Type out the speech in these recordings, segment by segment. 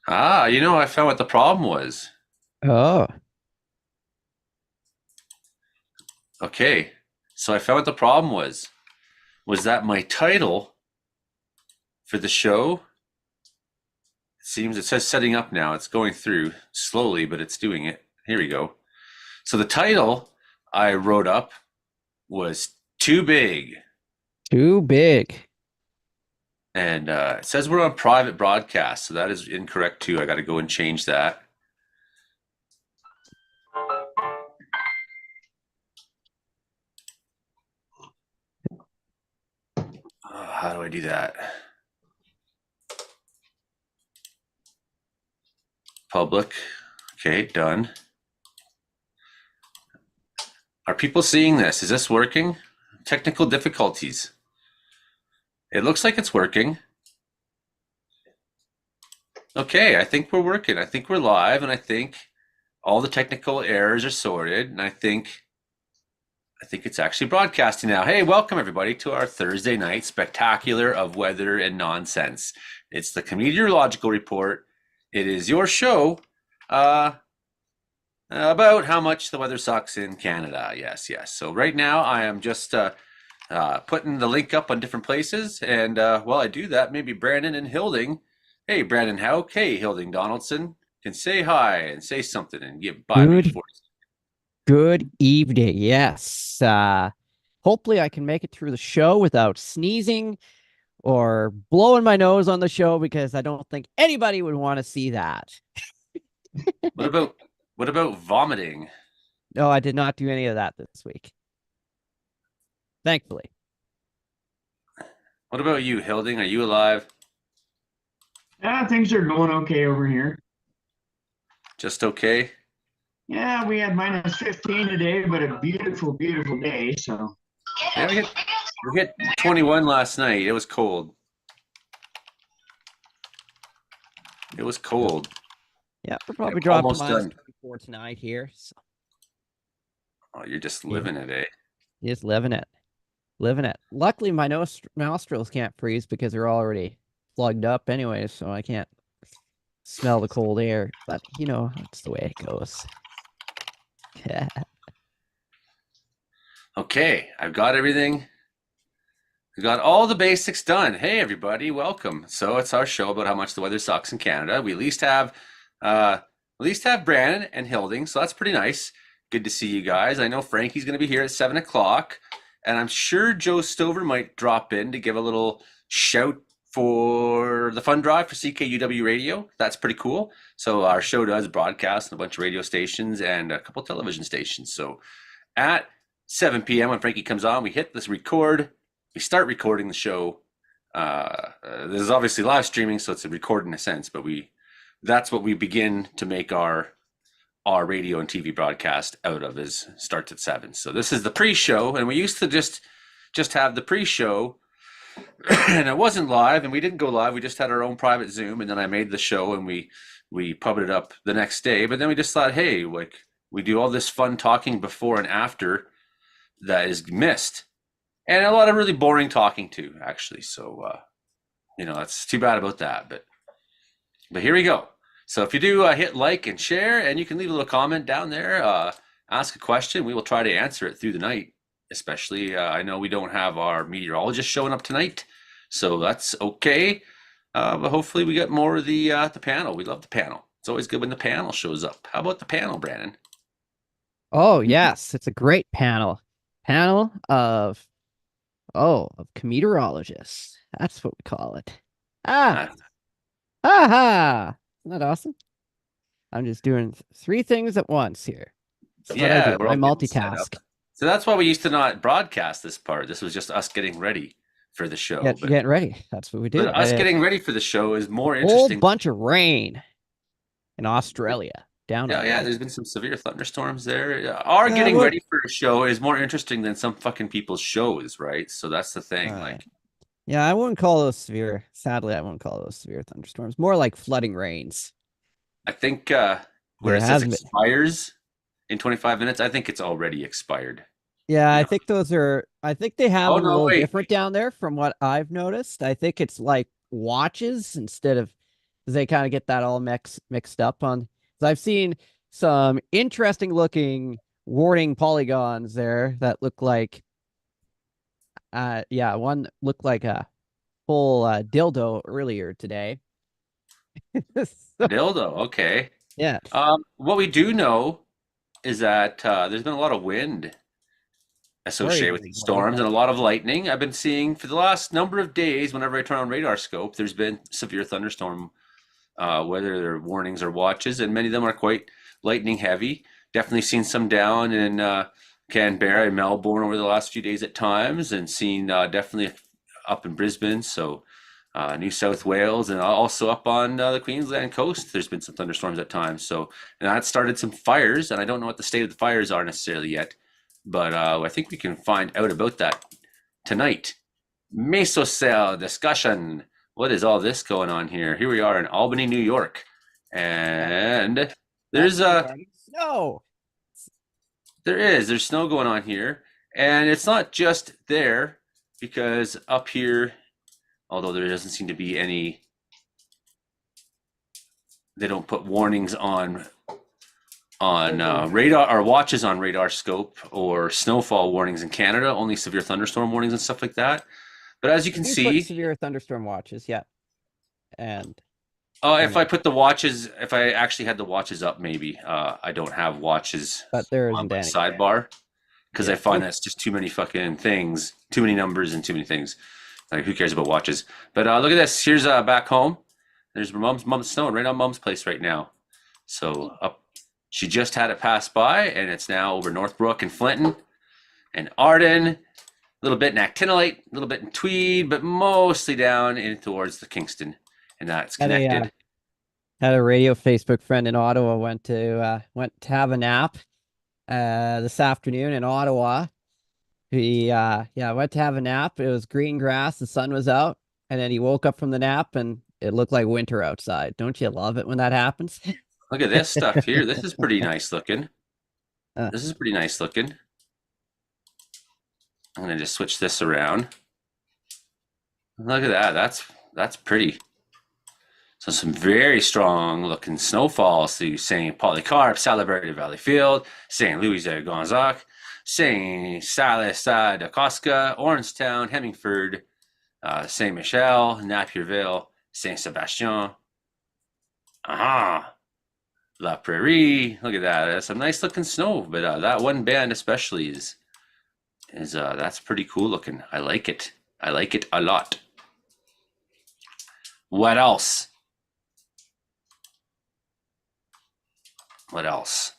I found what the problem was. Oh, Okay, so I found what the problem was that my title for the show, it says setting up now. It's going through slowly, but it's doing it. Here we go. So the title I wrote up was too big. too big. And it says we're on private broadcast, so that is incorrect too. I got to go and change that. How do I do that? Public. Okay, done. Are people seeing this? Is this working? Technical difficulties. It looks like it's working. Okay, I think we're working. I think we're live, and I think all the technical errors are sorted, and I think it's actually broadcasting now. Hey, welcome everybody to our Thursday night spectacular of weather and nonsense. It's the Comedeorological Report. It is your show uh, about how much the weather sucks in Canada. Yes, yes. So right now I am just putting the link up on different places, and while I do that, maybe Brandon and Hilding. Hey, Brandon Hauk. Hey, Hilding Donaldson can say hi and say something and get by me Good, for. good evening. Yes. Hopefully I can make it through the show without sneezing or blowing my nose on the show because I don't think anybody would want to see that. What about what about vomiting? No, I did not do any of that this week. Thankfully. What about you, Hilding? Are you alive? Yeah, things are going okay over here. Just okay? Yeah, we had minus 15 today, but a beautiful, beautiful day. So, Yeah, we hit 21 last night. It was cold. It was cold. Yeah, we'll Yeah, probably we're drop to almost minus done. 24 tonight here. So, Oh, you're just yeah, living it, eh? just living it. Living it. Luckily, my nostrils can't freeze because they're already plugged up anyway, so I can't smell the cold air. But, that's the way it goes. Okay, I've got everything. We got all the basics done. Hey, everybody, welcome. So it's our show about how much the weather sucks in Canada. We at least have Brandon and Hilding, so that's pretty nice. Good to see you guys. I know Frankie's going to be here at 7 o'clock, and I'm sure Joe Stover might drop in to give a little shout for the fund drive for CKUW Radio. That's pretty cool. So our show does broadcast on a bunch of radio stations and a couple television stations. So at 7 p.m. when Frankie comes on, we hit this record. We start recording the show. This is obviously live streaming, so it's a record in a sense, but that's what we begin to make our radio and TV broadcast out of is starts at 7. So this is the pre-show, and we used to just have the pre-show, and it wasn't live, and we didn't go live. We just had our own private Zoom, and then I made the show, and we pubbed it up the next day. But then we just thought, hey, like we do all this fun talking before and after that is missed, and a lot of really boring talking too, actually. So that's too bad about that. But here we go. So if you do hit like and share, and you can leave a little comment down there, ask a question. We will try to answer it through the night. Especially, I know we don't have our meteorologist showing up tonight, so that's okay. But hopefully, we get more of the panel. We love the panel. It's always good when the panel shows up. How about the panel, Brandon? Oh, yes, it's a great panel. Panel of cometeorologists. That's what we call it. Ah, Uh, aha. Isn't that awesome? I'm just doing three things at once here. That's what I yeah, do. we're I all getting set up. multitask. So that's why we used to not broadcast this part. This was just us getting ready for the show. But Getting ready. That's what we do. but us getting ready for the show is more Whole interesting. bunch of rain in Australia, down Yeah, yeah, under. there's been some severe thunderstorms there. Yeah, our Yeah, getting what? ready for a show is more interesting than some fucking people's shows, right? So that's the thing. Uh, Like, yeah, I wouldn't call those severe. Sadly, I wouldn't call those severe thunderstorms. More like flooding rains. I think where There it says has been. expires in 25 minutes, I think it's already expired. Yeah, I Yeah. think those are. I think they have Oh them a no, little wait. different down there from what I've noticed. I think it's like watches instead of they kind of get that all mixed up on. 'Cause I've seen some interesting looking warning polygons there that look like, yeah, one looked like a full dildo earlier today. A So, dildo. Okay. yeah, What we do know is that there's been a lot of wind very, associated with very these well. storms and a lot of lightning. I've been seeing for the last number of days, whenever I turn on radar scope, there's been severe thunderstorm whether they're warnings or watches, and many of them are quite lightning heavy. Definitely seen some down in Canberra and Melbourne over the last few days at times, and seen definitely up in Brisbane. So New South Wales, and also up on the Queensland coast, there's been some thunderstorms at times. So, and that started some fires, and I don't know what the state of the fires are necessarily yet, but I think we can find out about that tonight. Mesocell discussion. What is all this going on here? Here we are in Albany, New York, and there's snow. there's snow going on here, and it's not just there because up here, although there doesn't seem to be any, they don't put warnings on radar or watches on radar scope or snowfall warnings in Canada. Only severe thunderstorm warnings and stuff like that. But as you can You put see, severe thunderstorm watches, yeah, and if I put the watches, if I actually had the watches up, maybe I don't have watches but there on isn't my any. sidebar because Yeah. I find that's just too many fucking things, too many numbers and too many things. Like who cares about watches? But look at this. Here's back home. There's mom's snowing right on mom's place right now. So up, she just had it pass by, and it's now over Northbrook and Flinton and Arden. A little bit in Actinolite, a little bit in Tweed, but mostly down in towards the Kingston, and that's connected. Had a radio Facebook friend in Ottawa went to have a nap this afternoon in Ottawa. He went to have a nap. It was green grass, the sun was out, and then he woke up from the nap and it looked like winter outside. Don't you love it when that happens? Look at this stuff here. This is pretty nice looking. Uh. This is pretty nice looking. I'm gonna just switch this around. Look at that. That's pretty. So some very strong looking snowfalls through St. Polycarp, Salaberry Valley Field, St. Louis de Gonzac, St. Salis de Cosca, Orangetown, Hemmingford, St. Michel, Napierville, St. Sebastien. Aha! La Prairie. Look at that. That's some nice looking snow, but that one band especially is that's pretty cool looking. I like it. I like it a lot. What else? What else?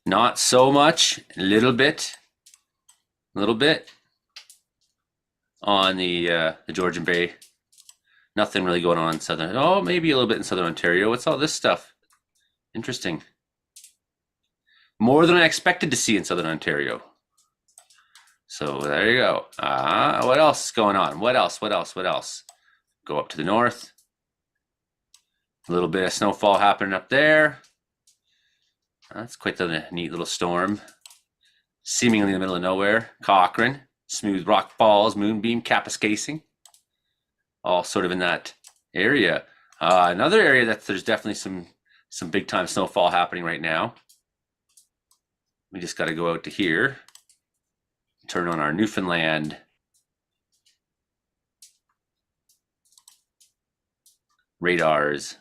Not so much. A little bit on the Georgian Bay. Nothing really going on in southern. Oh, maybe a little bit in southern Ontario. What's all this stuff? Interesting. More than I expected to see in southern Ontario. So there you go. What else is going on? What else? Go up to the north. A little bit of snowfall happening up there. That's quite the neat little storm. Seemingly in the middle of nowhere. Cochrane, smooth rock falls, moonbeam, Kapuskasing. All sort of in that area. Another area that there's definitely some big time snowfall happening right now. We just got to go out to here. Turn on our Newfoundland radars.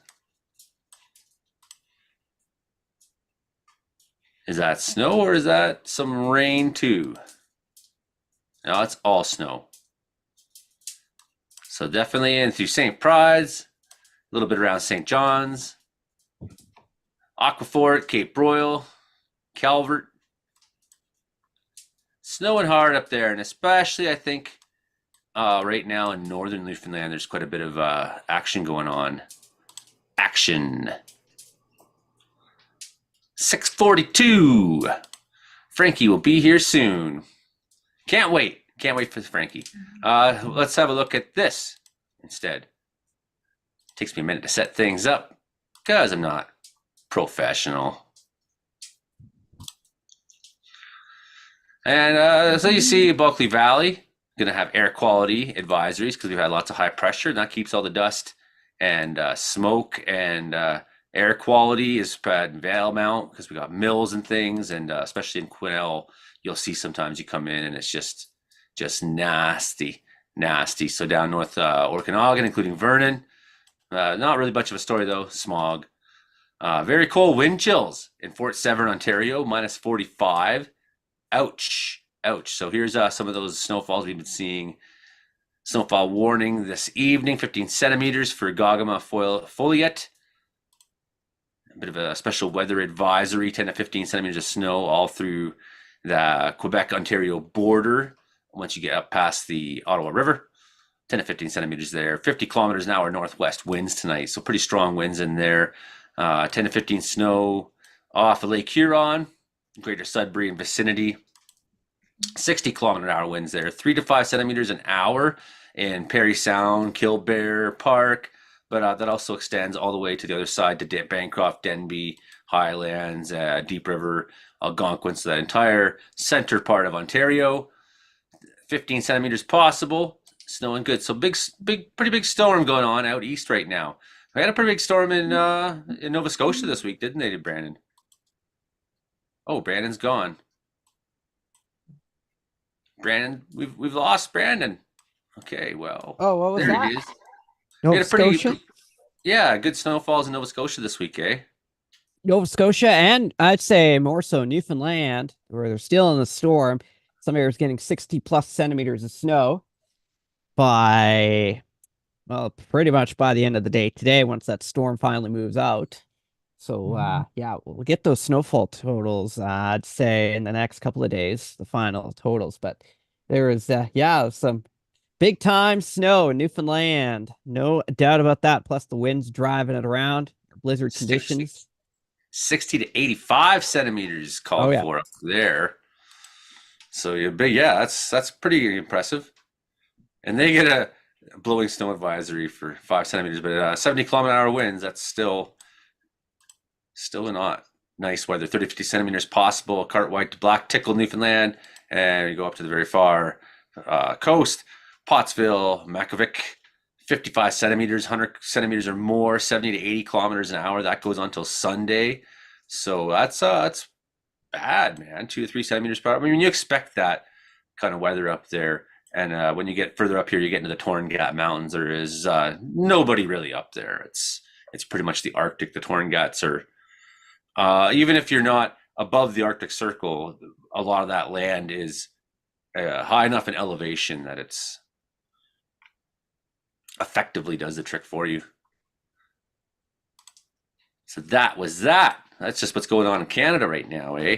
Is that snow or is that some rain too? No, it's all snow. So definitely in through St. Pride's, a little bit around St. John's, Aquafort, Cape Royal, Calvert. Snowing hard up there, and especially I think right now in northern Newfoundland, there's quite a bit of action going on. Action. 6:42. Frankie will be here soon. Can't wait. Can't wait for Frankie. Let's have a look at this instead. Takes me a minute to set things up because I'm not professional. And so you see Bulkley Valley going to have air quality advisories because we've had lots of high pressure, and that keeps all the dust and smoke and air quality is bad in Valemount because we got mills and things, and especially in Quesnel, you'll see sometimes you come in and it's just nasty, nasty. So down north Okanagan, including Vernon, not really much of a story though. Smog. Very cold wind chills in Fort Severn, Ontario, minus 45. Ouch. Ouch. So here's some of those snowfalls we've been seeing. Snowfall warning this evening, 15 centimeters for Gogama Foliet. A bit of a special weather advisory, 10 to 15 centimeters of snow all through the Quebec-Ontario border once you get up past the Ottawa River. 10 to 15 centimeters there. 50 kilometers an hour northwest winds tonight, so pretty strong winds in there. 10 to 15 snow off of Lake Huron, Greater Sudbury and vicinity. 60 kilometer an hour winds there. 3 to 5 centimeters an hour in Parry Sound, Killbear Park, but that also extends all the way to the other side to Bancroft, Denby, Highlands, Deep River, Algonquin, so that entire center part of Ontario. 15 centimeters possible, snowing good. So pretty big storm going on out east right now. We had a pretty big storm in Nova Scotia this week, didn't they, Brandon? Oh, Brandon's gone. Brandon, we've lost Brandon. Okay, well. Oh, what was there that? he is. Nova We had a pretty, Scotia? yeah, good snowfalls in Nova Scotia this week, eh? Nova Scotia, and I'd say more so Newfoundland, where they're still in the storm. Some areas getting 60 plus centimeters of snow by, well, pretty much by the end of the day today, once that storm finally moves out. So, yeah, we'll get those snowfall totals, I'd say, in the next couple of days, the final totals. But there is, yeah, some big time snow in Newfoundland. No doubt about that. Plus the winds driving it around, blizzard 60, conditions. 60 to 85 centimeters called for up there. So yeah, that's pretty impressive. And they get a blowing snow advisory for 5 centimeters, but 70 kilometer an hour winds, that's still not nice weather. 30 to 50 centimeters possible. Cartwright to Black Tickle, Newfoundland, and you go up to the very far coast. Pottsville, Makovic, 55 centimeters, 100 centimeters or more, 70 to 80 kilometers an hour. That goes on till Sunday. So that's bad, man. 2 to 3 centimeters per hour. I mean, you expect that kind of weather up there. And when you get further up here, you get into the Torngat Mountains. There is nobody really up there. It's pretty much the Arctic. The Torngats are, even if you're not above the Arctic Circle, a lot of that land is high enough in elevation that it's effectively does the trick for you. So that was that. That's just what's going on in Canada right now, eh?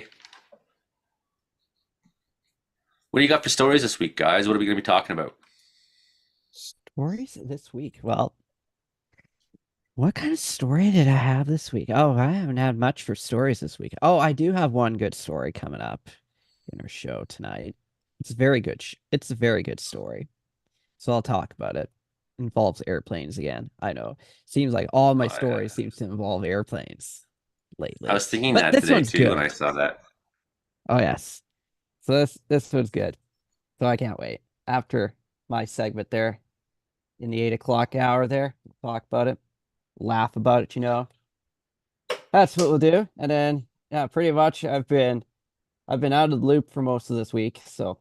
What do you got for stories this week, guys? What are we going to be talking about? Stories this week? Well, what kind of story did I have this week? Oh, I haven't had much for stories this week. Oh, I do have one good story coming up in our show tonight. It's a very good. It's a very good story. So I'll talk about it. Involves airplanes again. I know. Seems like all my stories seems to involve airplanes lately. I was thinking But that today one's too good. when I saw that. Oh yes. So this one's good. So I can't wait. After my segment there in the 8 o'clock hour there, we'll talk about it, laugh about it, you know. That's what we'll do. And then yeah, pretty much I've been out of the loop for most of this week, so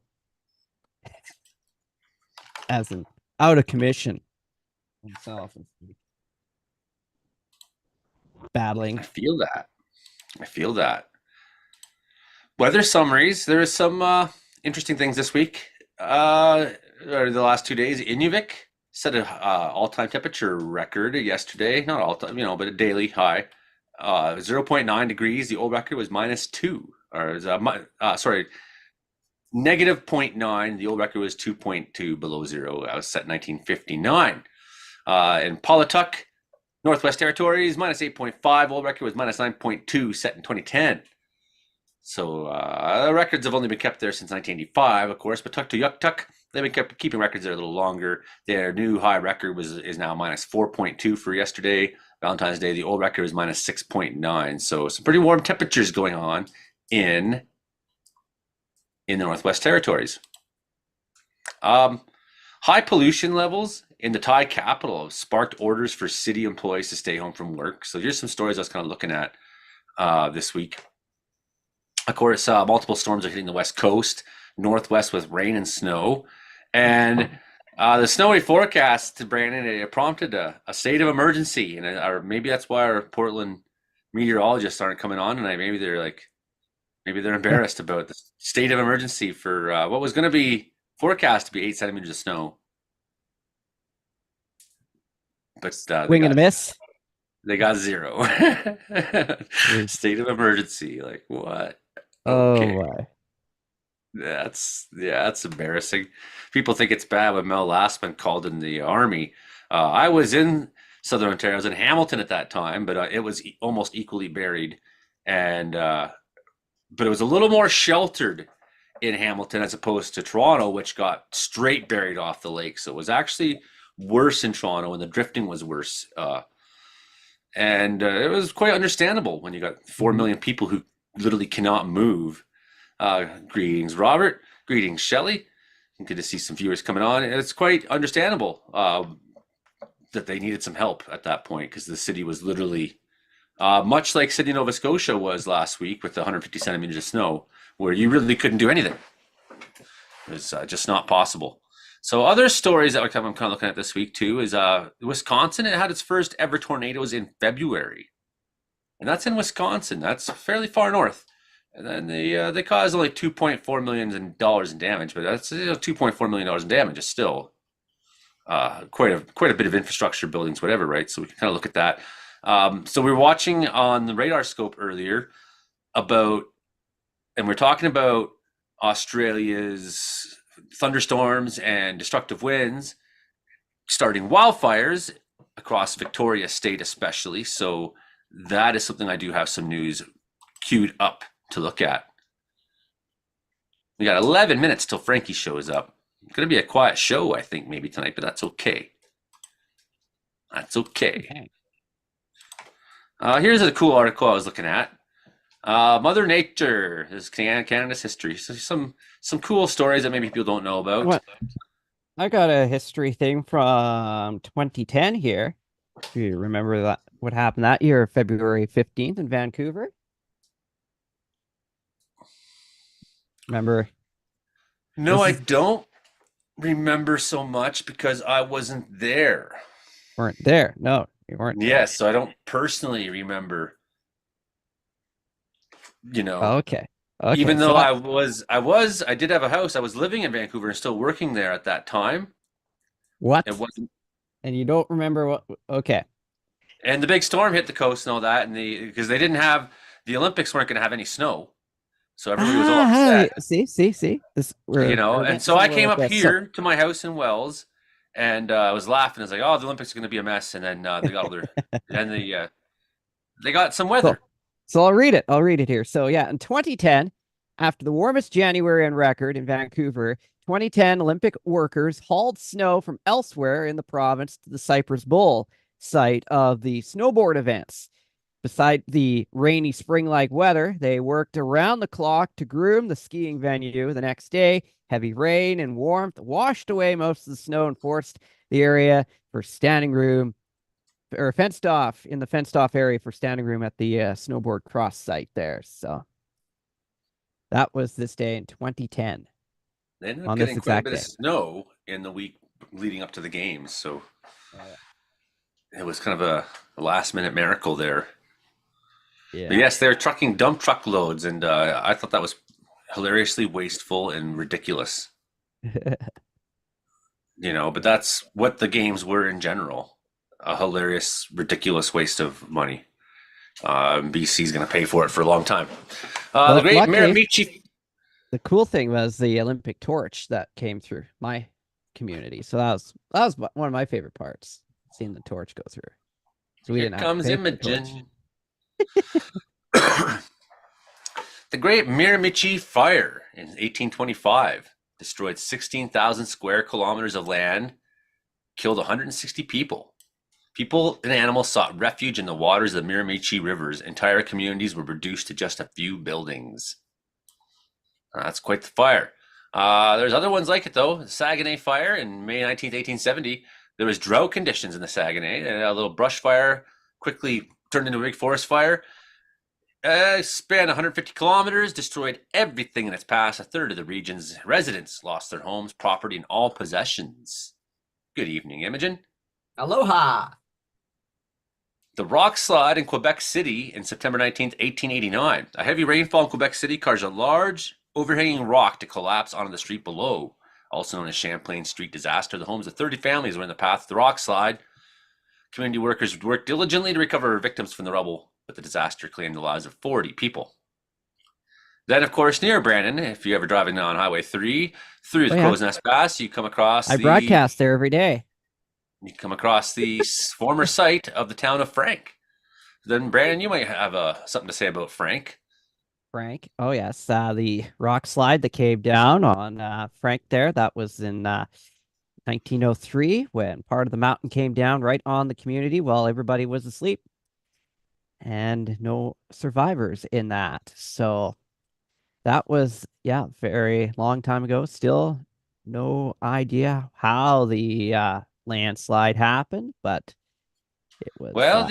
as in out of commission myself and battling. I feel that. Weather summaries. There is some interesting things this week. The last 2 days, Inuvik set an all-time temperature record yesterday. Not all-time, but a daily high. 0.9 degrees. The old record was -2. Or sorry, -0.9. The old record was 2.2 below zero. That was set in 1959. In Paulituck, Northwest Territories, -8.5. Old record was -9.2, set in 2010. So records have only been kept there since 1985, of course. But Tuktoyaktuk, they've been keeping records there a little longer. Their new high record is now -4.2 for yesterday. Valentine's Day, the old record was -6.9. So some pretty warm temperatures going on in the Northwest Territories. High pollution levels in the Thai capital have sparked orders for city employees to stay home from work. So here's some stories I was kind of looking at this week. Of course, multiple storms are hitting the west coast, northwest with rain and snow. And the snowy forecast, Brandon, it prompted a state of emergency. And or maybe that's why our Portland meteorologists aren't coming on tonight. Maybe they're embarrassed about the state of emergency for what was going to be forecast to be 8 centimeters of snow. But Wing and a miss. They got 0. State of emergency. Like what? Okay. Oh my. That's embarrassing. People think it's bad when Mel Lastman called in the army. I was in Southern Ontario. I was in Hamilton at that time, but it was almost equally buried. And but it was a little more sheltered in Hamilton as opposed to Toronto, which got straight buried off the lake. So it was actually worse in Toronto, and the drifting was worse. And it was quite understandable when you got 4 million people who literally cannot move. Greetings, Robert. Greetings, Shelley. Good to see some viewers coming on. It's quite understandable that they needed some help at that point because the city was literally much like Sydney, Nova Scotia was last week with the 150 centimeters of snow, where you really couldn't do anything. It was just not possible. So other stories that I'm kind of looking at this week too is Wisconsin. It had its first ever tornadoes in February, and that's in Wisconsin. That's fairly far north. And then they caused only $2.4 million in damage, but that's $2.4 million in damage is still quite a bit of infrastructure, buildings, whatever, right? So we can kind of look at that. So we were watching on the radar scope earlier and we're talking about Australia's thunderstorms and destructive winds starting wildfires across Victoria State especially. So that is something I do have some news queued up to look at. We got 11 minutes till Frankie shows up. It's going to be a quiet show, I think, maybe tonight, but that's okay. That's okay. Here's a cool article I was looking at. Mother Nature is Canada's history. So some cool stories that maybe people don't know about. What? I got a history thing from 2010 here. Do you remember that? What happened that year, February 15th in Vancouver? Remember? No, I don't remember so much because I wasn't there. Weren't there? No, you weren't. Yes, so I don't personally remember. Okay. Even though I did have a house. I was living in Vancouver and still working there at that time. What? It wasn't. And you don't remember what? Okay. And the big storm hit the coast and all that, and because they didn't have the Olympics weren't going to have any snow, so everybody was all upset. See. And so I came up here to my house in Wells, and I was laughing. I was like, "Oh, the Olympics are going to be a mess," and then they got all their, and they got some weather. So I'll read it. I'll read it here. So yeah, in 2010, after the warmest January on record in Vancouver, 2010 Olympic workers hauled snow from elsewhere in the province to the Cypress Bowl site of the snowboard events. Beside the rainy spring-like weather, they worked around the clock to groom the skiing venue. The next day, heavy rain and warmth washed away most of the snow and forced the area for standing room or fenced off area for standing room at the snowboard cross site there. So that was this day in 2010. They ended up getting quite a bit of snow in the week leading up to the games, so it was kind of a last-minute miracle there. Yeah. But yes, they're trucking dump truck loads, and I thought that was hilariously wasteful and ridiculous. But that's what the games were in general. A hilarious, ridiculous waste of money. BC's going to pay for it for a long time. The great Miramichi. The cool thing was the Olympic torch that came through my community. So that was one of my favorite parts, seeing the torch go through. So we didn't have to pay Imogen. The Great Miramichi Fire in 1825 destroyed 16,000 square kilometers of land, killed 160 people. People and animals sought refuge in the waters of the Miramichi rivers. Entire communities were reduced to just a few buildings. That's quite the fire. There's other ones like it though. The Saguenay Fire in May 19th, 1870. There was drought conditions in the Saguenay, and a little brush fire quickly turned into a big forest fire. Spanned 150 kilometers, destroyed everything in its path. A third of the region's residents lost their homes, property, and all possessions. Good evening, Imogen. Aloha. The rock slide in Quebec City in September 19th, 1889. A heavy rainfall in Quebec City caused a large overhanging rock to collapse onto the street below, also known as Champlain Street disaster. The homes of 30 families were in the path of the rock slide. Community workers worked diligently to recover victims from the rubble, but the disaster claimed the lives of 40 people. Then, of course, near Brandon, if you're ever driving on Highway 3 through the Crow's Nest Pass, you come across I broadcast there every day. You come across the former site of the town of Frank. Then, Brandon, you might have something to say about Frank. Frank. Oh, yes. The rock slide that came down on Frank there. That was in 1903 when part of the mountain came down right on the community while everybody was asleep. And no survivors in that. So that was, yeah, very long time ago. Still no idea how the landslide happened, but it was. Well,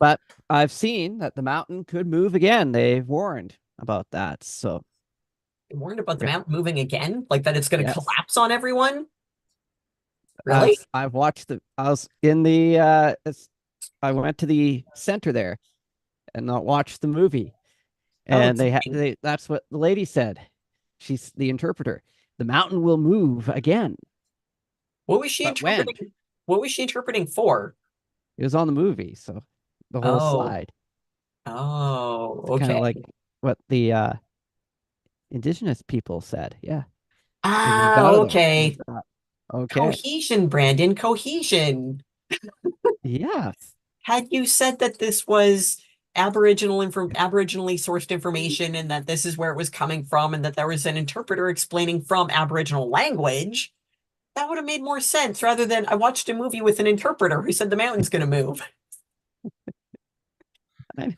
but I've seen that the mountain could move again. They've warned about that. So They warned about the mountain moving again, like that it's going to Yes. collapse on everyone. Really? I've watched I was in the I went to the center there and watched the movie. And that's what the lady said. She's the interpreter. The mountain will move again. What was she But when? interpreting? What was she interpreting for? It was on the movie, so the whole slide. Oh, Kind okay. of like what the indigenous people said. Yeah. Okay. Okay. Cohesion, Brandon, cohesion. Yes. Had you said that this was aboriginally sourced information and that this is where it was coming from and that there was an interpreter explaining from Aboriginal language, that would have made more sense rather than I watched a movie with an interpreter who said the mountain's going to move.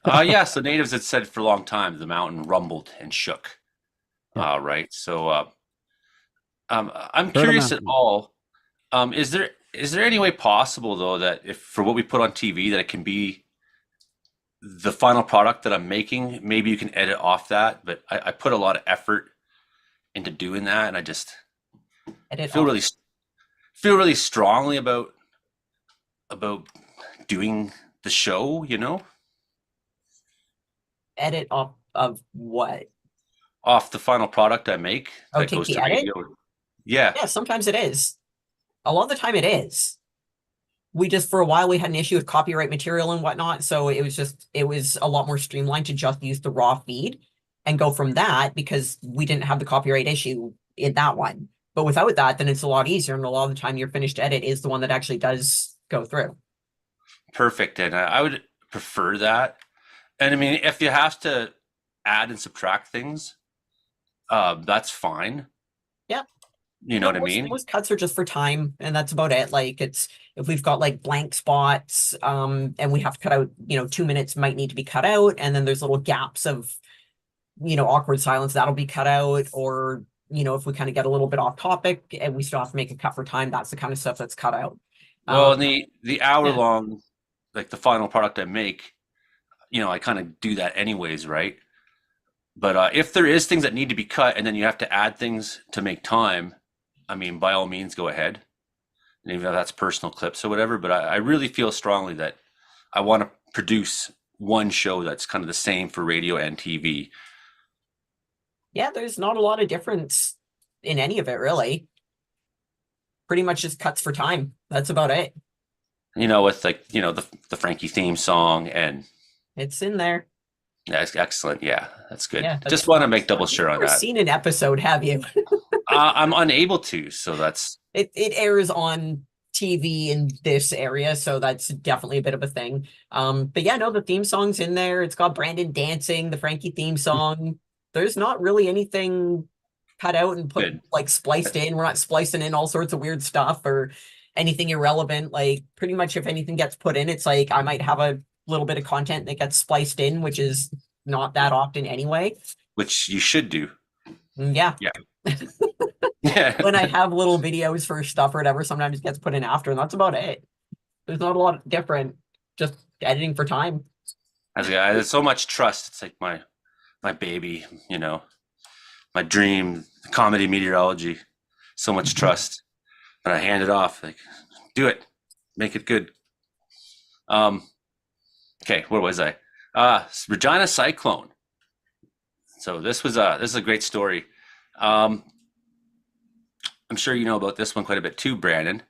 Yes, the natives had said for a long time the mountain rumbled and shook. Yeah. Right. So I'm curious at all. Is there any way possible though that if for what we put on TV that it can be the final product that I'm making? Maybe you can edit off that, but I put a lot of effort into doing that, and I just feel really strongly about doing the show. Edit off of what? Off the final product I make that take goes the to edit? radio. Yeah. Yeah, sometimes it is. A lot of the time it is. We just, for a while, we had an issue with copyright material and whatnot. So it was a lot more streamlined to just use the raw feed and go from that because we didn't have the copyright issue in that one. But without that, then it's a lot easier. And a lot of the time your finished edit is the one that actually does go through. Perfect. And I would prefer that. And I mean, if you have to add and subtract things, that's fine. Yeah. You know what I mean? Most cuts are just for time, and that's about it. Like it's if we've got like blank spots, and we have to cut out, 2 minutes might need to be cut out, and then there's little gaps of, awkward silence that'll be cut out, or if we kind of get a little bit off topic and we still have to make a cut for time, that's the kind of stuff that's cut out. Well, the hour long, like the final product I make, I kind of do that anyways, right? But if there is things that need to be cut and then you have to add things to make time, I mean, by all means, go ahead. And even if that's personal clips or whatever, but I really feel strongly that I want to produce one show that's kind of the same for radio and TV. Yeah, there's not a lot of difference in any of it, really. Pretty much just cuts for time. That's about it. With like, the Frankie theme song and it's in there. That's excellent. Yeah, that's good. Yeah, just want to make double sure on You've never that. seen an episode, have you? I'm unable to, so that's it airs on TV in this area, so that's definitely a bit of a thing. But yeah, no, the theme song's in there. It's got Brandon dancing, the Frankie theme song. There's not really anything cut out and put like spliced in. We're not splicing in all sorts of weird stuff or anything irrelevant. Like pretty much if anything gets put in, it's like I might have a little bit of content that gets spliced in, which is not that often anyway. Which you should do. Yeah. Yeah. Yeah. When I have little videos for stuff or whatever, sometimes it gets put in after, and that's about it. There's not a lot different, just editing for time. As a guy, there's so much trust. It's like my baby, my dream, comedy meteorology. So much trust. But I hand it off, like, do it. Make it good. Okay, where was I? Regina Cyclone. So this is a great story. I'm sure you know about this one quite a bit too, Brandon.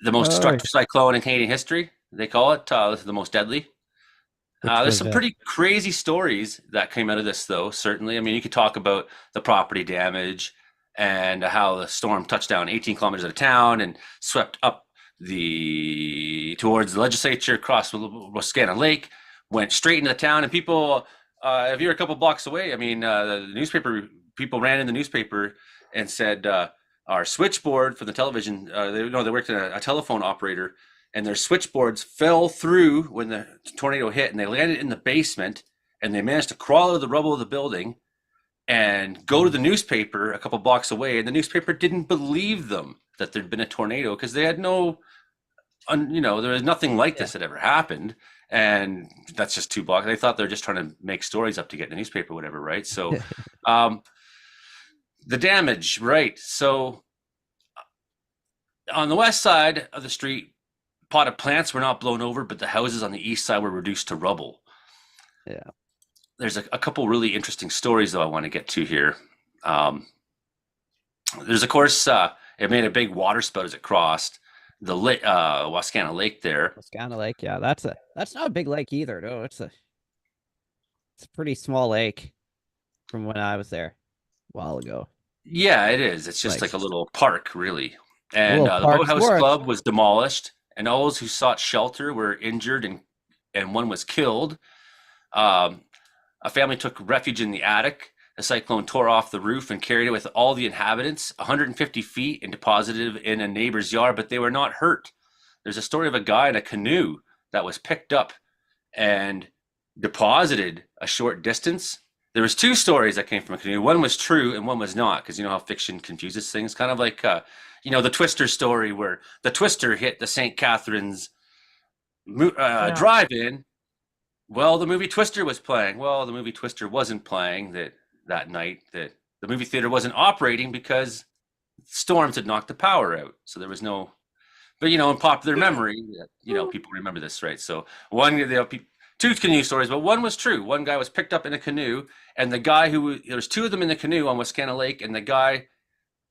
The most destructive cyclone in Canadian history, they call it. This is the most deadly. There's some pretty crazy stories that came out of this, though, certainly. I mean, you could talk about the property damage and how the storm touched down 18 kilometers out of town and swept up towards the legislature, across Wascana Lake, went straight into the town, and people, if you're a couple blocks away, I mean, the newspaper people ran in the newspaper and said our switchboard for the television, they worked in a telephone operator, and their switchboards fell through when the tornado hit, and they landed in the basement, and they managed to crawl out of the rubble of the building and go to the newspaper a couple blocks away, and the newspaper didn't believe them that there'd been a tornado because they had there was nothing like this that ever happened, and that's just 2 blocks. They thought they were just trying to make stories up to get in the newspaper, whatever, right? So, the damage, right? So, on the west side of the street, potted plants were not blown over, but the houses on the east side were reduced to rubble. Yeah. There's a couple really interesting stories, though, I want to get to here. There's, of course, it made a big water spout as it crossed the Wascana Lake there. Wascana Lake, yeah, that's not a big lake either, though. It's a pretty small lake from when I was there a while ago. Yeah, it is. It's just like a little park, really. And the park Boathouse sport. Club was demolished, and all those who sought shelter were injured, and one was killed. A family took refuge in the attic. The cyclone tore off the roof and carried it with all the inhabitants 150 feet and deposited it in a neighbor's yard, but they were not hurt. There's a story of a guy in a canoe that was picked up and deposited a short distance. There was 2 stories that came from a canoe. One was true and one was not, because you know how fiction confuses things. Kind of like, the Twister story where the Twister hit the St. Catharines drive-in. Well, the movie Twister was playing. Well, the movie Twister wasn't playing that night. That the movie theater wasn't operating because storms had knocked the power out. So there was no. But in popular memory, people remember this, right? So 2 canoe stories, but one was true. One guy was picked up in a canoe, and the guy there's 2 of them in the canoe on Wascana Lake, and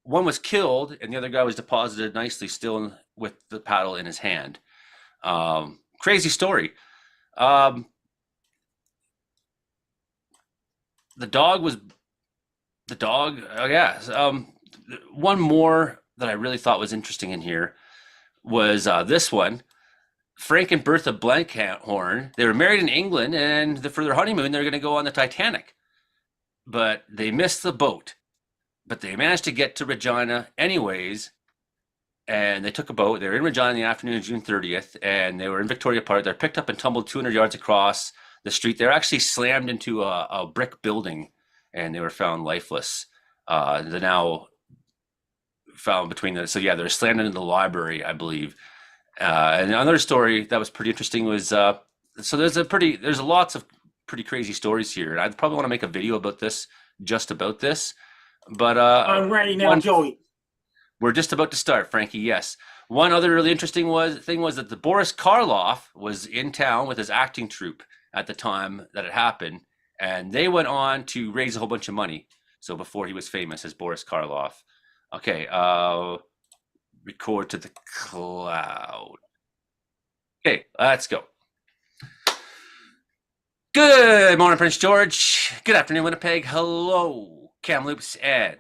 one was killed, and the other guy was deposited nicely, still with the paddle in his hand. Crazy story. The dog. Oh yeah. One more that I really thought was interesting in here was this one. Frank and Bertha Blankhorn. They were married in England, and for their honeymoon, they were going to go on the Titanic, but they missed the boat. But they managed to get to Regina anyways, and they took a boat. They were in Regina in the afternoon of June 30th, and they were in Victoria Park. They're picked up and tumbled 200 yards across the street. They were actually slammed into a brick building, and they were found lifeless. They're now found between the. So yeah, they're slammed into the library, I believe. And another story that was pretty interesting was so there's lots of pretty crazy stories here, and I'd probably want to make a video about this, just about this. But I'm ready now, Joey. We're just about to start, Frankie. Yes. One other really interesting thing was that the Boris Karloff was in town with his acting troupe at the time that it happened, and they went on to raise a whole bunch of money. So before he was famous as Boris Karloff. Okay, record to the cloud. Okay, let's go. Good morning, Prince George. Good afternoon, Winnipeg. Hello, Kamloops and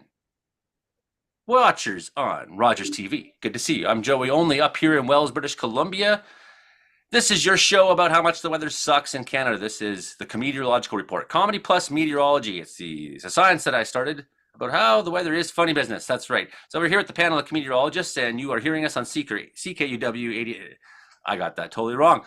watchers on Rogers TV. Good to see you. I'm Joey Only up here in Wells, British Columbia. This is your show about how much the weather sucks in Canada. This is the Comedeorological Report. Comedy plus meteorology. It's a science that I started about how the weather is funny business. That's right. So we're here at the panel of Comedeorologists, and you are hearing us on CKUW 80. I got that totally wrong.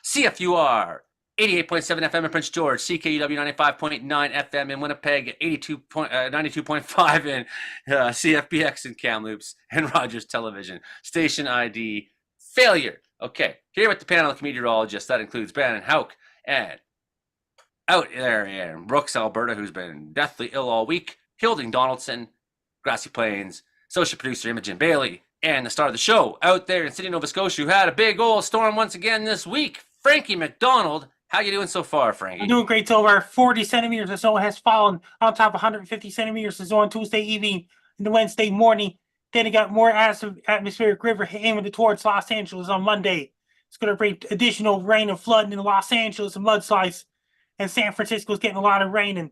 CFUR 88.7 FM in Prince George, CKUW 95.9 FM in Winnipeg, 92.5 in CFPX in Kamloops, and Rogers Television. Station ID failure. Okay, here with the panel of Comedeorologists. That includes Brandon Hauk and out there in Brooks, Alberta, who's been deathly ill all week, Hilding Donaldson, Grassy Plains, social producer Imogen Bailey, and the star of the show out there in Sydney, Nova Scotia, who had a big old storm once again this week, Frankie McDonald. How you doing so far, Frankie? I'm doing great. So over 40 centimeters of snow has fallen on top of 150 centimeters of snow on Tuesday evening and the Wednesday morning. Then it got more atmospheric river aiming towards Los Angeles on Monday. It's going to bring additional rain and flooding in Los Angeles and mudslides. And San Francisco's getting a lot of rain and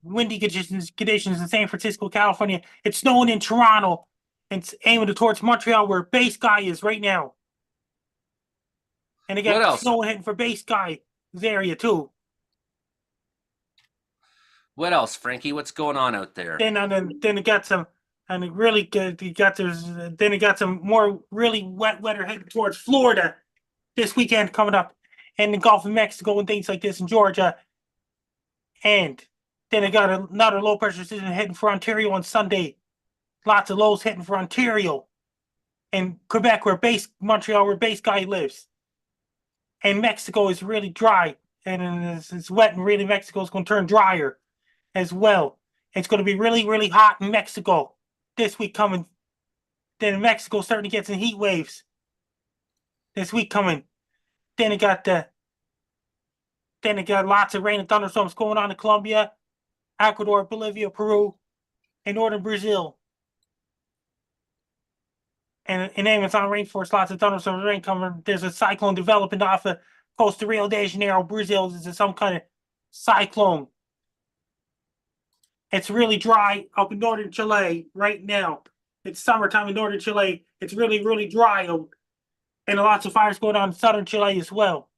windy conditions in San Francisco, California. It's snowing in Toronto. And it's aiming towards Montreal, where Bay Sky is right now. And they got snow heading for Bay Sky area too. What else, Frankie? What's going on out there? Then it got some, and it really good. Then it got some more really wet weather heading towards Florida this weekend coming up, and the Gulf of Mexico and things like this in Georgia. And then it got another low pressure system heading for Ontario on Sunday. Lots of lows heading for Ontario and Quebec, Montreal, where Bay Sky lives. And Mexico is really dry, and it's wet, and really Mexico is going to turn drier as well. It's going to be really, really hot in Mexico this week coming. Then Mexico starting to get some heat waves this week coming. Then it got lots of rain and thunderstorms going on in Colombia, Ecuador, Bolivia, Peru, and northern Brazil. And in Amazon rainforest, lots of thunderstorms, rain coming. There's a cyclone developing off of coast of Rio de Janeiro, Brazil. This is some kind of cyclone. It's really dry up in northern Chile right now. It's summertime in northern Chile. It's really, really dry. And lots of fires going on in southern Chile as well.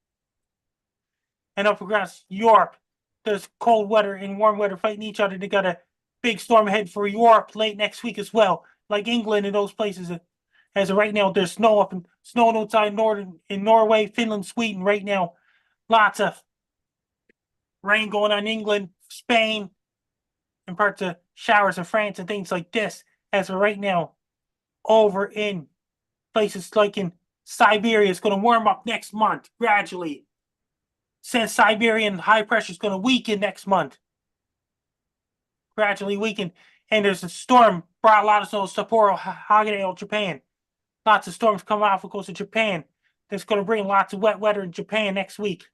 And up across Europe, there's cold weather and warm weather fighting each other. They got a big storm ahead for Europe late next week as well, like England and those places. As of right now, there's snow outside in Norway, Finland, Sweden right now. Lots of rain going on in England, Spain, and parts of showers in France and things like this. As of right now, over in places like in Siberia, it's going to warm up next month gradually. Since Siberian high pressure is going to weaken next month, gradually weaken. And there's a storm brought a lot of snow to Sapporo, Hagane, Japan. Lots of storms coming off the coast of Japan. That's going to bring lots of wet weather in Japan next week.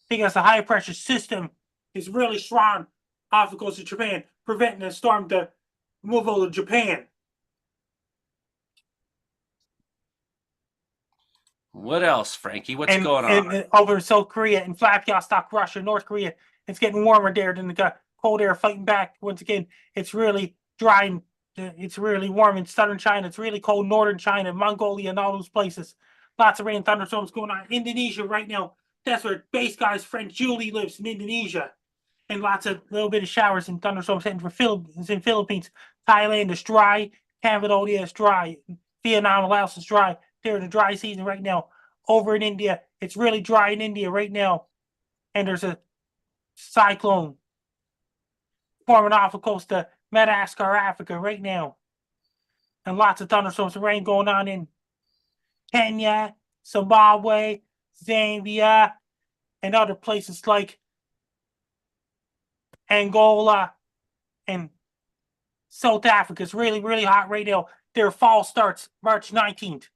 Because the high pressure system is really strong off the coast of Japan, preventing the storm to move over to Japan. What else, Frankie? What's going on? And over in South Korea and Vladivostok, Russia, North Korea, it's getting warmer there. Then the cold air fighting back. Once again, it's really dry and it's really warm in southern China. It's really cold in northern China, Mongolia, and all those places. Lots of rain and thunderstorms going on. Indonesia right now. That's where Bay Sky's friend Julie lives in Indonesia. And lots of little bit of showers and thunderstorms heading for Philippines. Thailand is dry. Cambodia is dry. Vietnam and Laos is dry. They're in the dry season right now. Over in India, it's really dry in India right now. And there's a cyclone forming off the coast of Madagascar, Africa right now. And lots of thunderstorms and rain going on in Kenya, Zimbabwe, Zambia, and other places like Angola and South Africa. It's really, really hot right now. Their fall starts March 19th.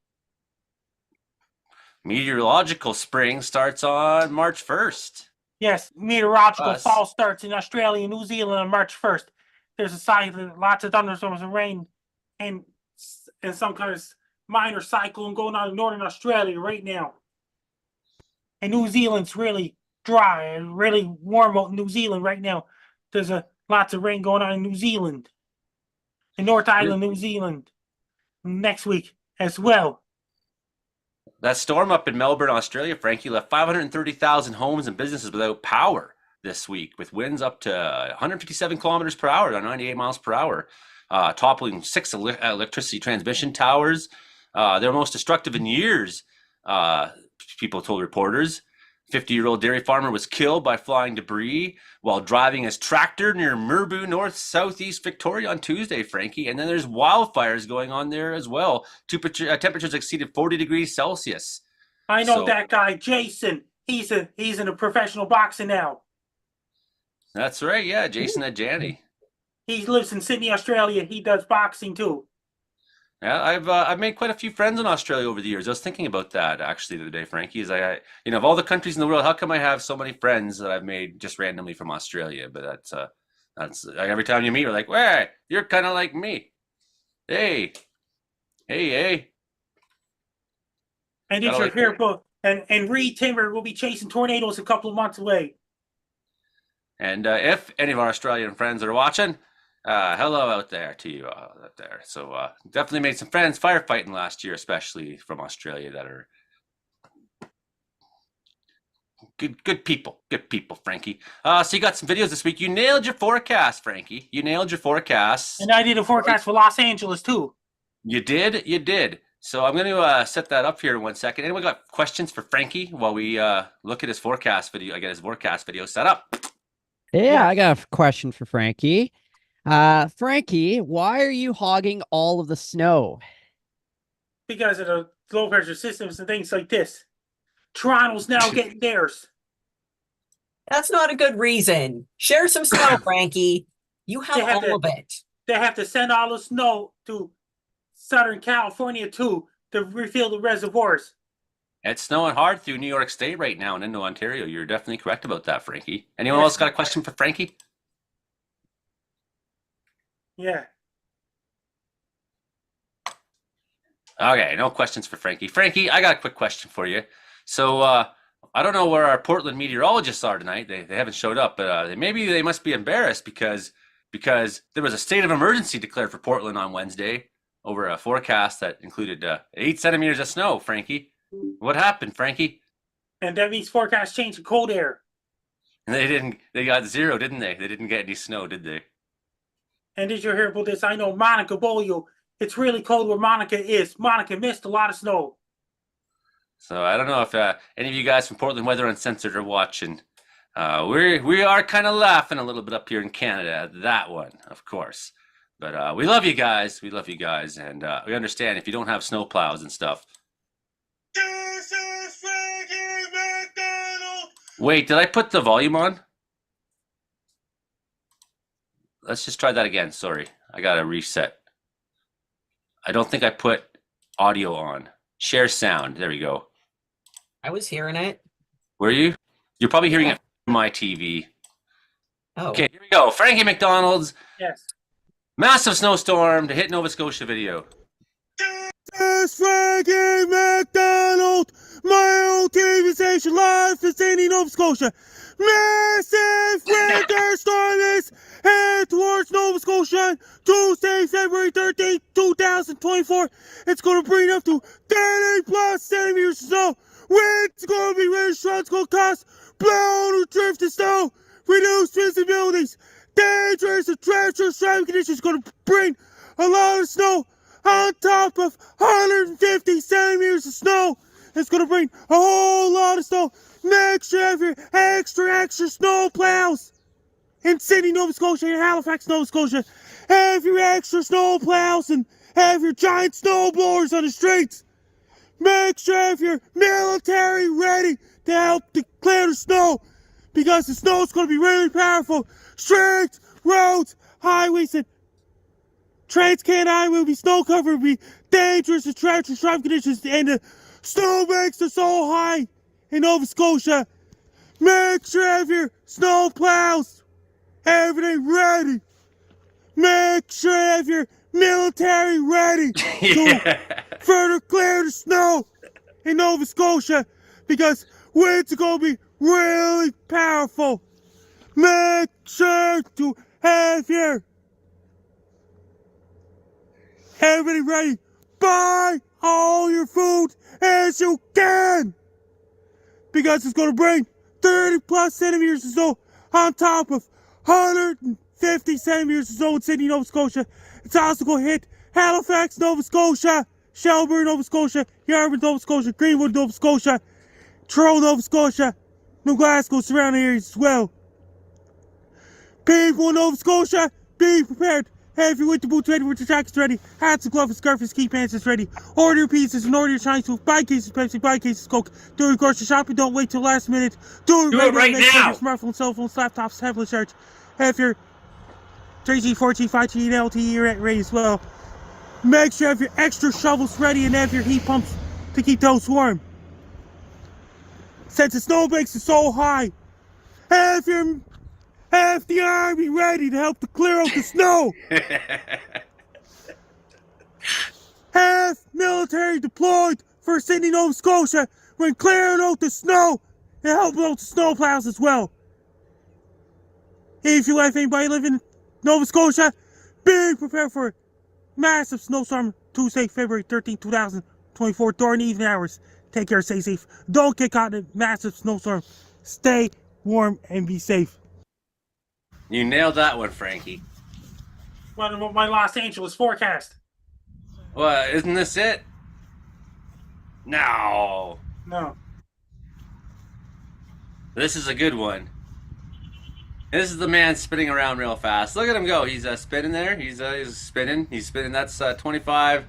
Meteorological spring starts on March 1st. Yes, meteorological fall starts in Australia and New Zealand on March 1st. There's a cycle, lots of thunderstorms and rain, and some kind of minor cyclone going on in northern Australia right now. And New Zealand's really dry and really warm out in New Zealand right now. There's lots of rain going on in New Zealand, in North Island, New Zealand, next week as well. That storm up in Melbourne, Australia, Frankie, left 530,000 homes and businesses without power this week, with winds up to 157 kilometers per hour to 98 miles per hour, toppling 6 electricity transmission towers. They're most destructive in years, people told reporters. 50-year-old dairy farmer was killed by flying debris while driving his tractor near Mirbu, southeast Victoria on Tuesday, Frankie. And then there's wildfires going on there as well. Temperatures exceeded 40 degrees Celsius. I know So- that guy, Jason. He's in a professional boxing now. That's right, yeah, Jason Adjani. He lives in Sydney, Australia. He does boxing too. Yeah, I've made quite a few friends in Australia over the years. I was thinking about that actually the other day, Frankie. Is of all the countries in the world, how come I have so many friends that I've made just randomly from Australia? But that's like every time you meet, you're like, "Hey, you're kind of like me." Hey. And did Kinda you like hear me. about and Reed Timmer will be chasing tornadoes a couple of months away. And if any of our Australian friends are watching, hello out there to you out there. So definitely made some friends firefighting last year, especially from Australia, that are good people, Frankie. So you got some videos this week. You nailed your forecast, Frankie. You nailed your forecast. And I did a forecast for Los Angeles too. You did. So I'm going to set that up here in 1 second. Anyone got questions for Frankie while we look at his forecast video? I get his forecast video set up. Yeah, I got a question for Frankie. Frankie, why are you hogging all of the snow? Because of the low pressure systems and things like this. Toronto's now getting theirs. That's not a good reason. Share some snow, Frankie. You They have have all of it. They have to send all the snow to Southern California too to refill the reservoirs. It's snowing hard through New York State right now and into Ontario. You're definitely correct about that, Frankie. Anyone else got a question for Frankie? Yeah. Okay, no questions for Frankie. Frankie, I got a quick question for you. So I don't know where our Portland meteorologists are tonight. They haven't showed up, but maybe they must be embarrassed because there was a state of emergency declared for Portland on Wednesday over a forecast that included 8 centimeters of snow, Frankie. What happened, Frankie? And that means forecast change to cold air. And they got 0, didn't they? They didn't get any snow, did they? And did you hear about this? I know Monica Bolio. It's really cold where Monica is. Monica missed a lot of snow. So I don't know if any of you guys from Portland Weather Uncensored are watching. We are kind of laughing a little bit up here in Canada at that one, of course. But we love you guys. We love you guys. And we understand if you don't have snow plows and stuff. This is Frankie McDonald. Wait, did I put the volume on? Let's just try that again. Sorry. I got to reset. I don't think I put audio on. Share sound. There we go. I was hearing it. Were you? You're probably hearing it from my TV. Oh. Okay, here we go. Frankie McDonald's Yes. massive snowstorm to hit Nova Scotia video. This is Frankie McDonald. My old TV station live from Sydney, Nova Scotia. Massive winter storm is headed towards Nova Scotia Tuesday, February 13th, 2024. It's going to bring up to 30 plus centimeters of snow. Winds going to be really strong. It's going to cause blown or drifted snow, reduced visibilities, dangerous and treacherous driving conditions. Going to bring a lot of snow on top of 150 centimeters of snow. It's going to bring a whole lot of snow. Make sure you have your extra snow plows in Sydney, Nova Scotia, and Halifax, Nova Scotia. Have your extra snow plows and have your giant snow blowers on the streets. Make sure you have your military ready to help to clear the snow, because the snow is going to be really powerful. Streets, roads, highways, and Trans-Canada will be snow covered, will be dangerous and treacherous driving conditions, and the snowbanks are so high in Nova Scotia. Make sure you have your snow plows, everything ready. Make sure you have your military ready to further clear the snow in Nova Scotia, because winds are going to be really powerful. Make sure to have your everything ready. Buy all your food as you can, because it's going to bring 30 plus centimeters of snow on top of 150 centimeters of snow in Sydney, Nova Scotia. It's also going to hit Halifax, Nova Scotia, Shelburne, Nova Scotia, Yarmouth, Nova Scotia, Greenwood, Nova Scotia, Truro, Nova Scotia, New Glasgow surrounding areas as well. People in Nova Scotia, be prepared. Have your winter boots ready, winter jackets ready, hats and gloves and scarf and ski pants is ready. Order your pizzas and order your Chinese food. Buy cases of Pepsi, buy cases of Coke. Do your grocery shopping, don't wait till last minute. Do it right now. Your smartphones, cell phones, laptops, tablets charge. Have your 3G, 4G, 5G, and LTE ready as well. Make sure you have your extra shovels ready and have your heat pumps to keep those warm. Since the snowbanks are so high, have the army ready to help to clear out the snow. Have military deployed for Sydney, Nova Scotia when clearing out the snow and helping out the snowplows as well. If you have anybody living in Nova Scotia, be prepared for a massive snowstorm Tuesday, February 13, 2024 during the evening hours. Take care, stay safe. Don't get caught in a massive snowstorm. Stay warm and be safe. You nailed that one, Frankie. What about my Los Angeles forecast? Well, isn't this it? No. No. This is a good one. This is the man spinning around real fast. Look at him go. He's spinning there. He's spinning. He's spinning. That's 25.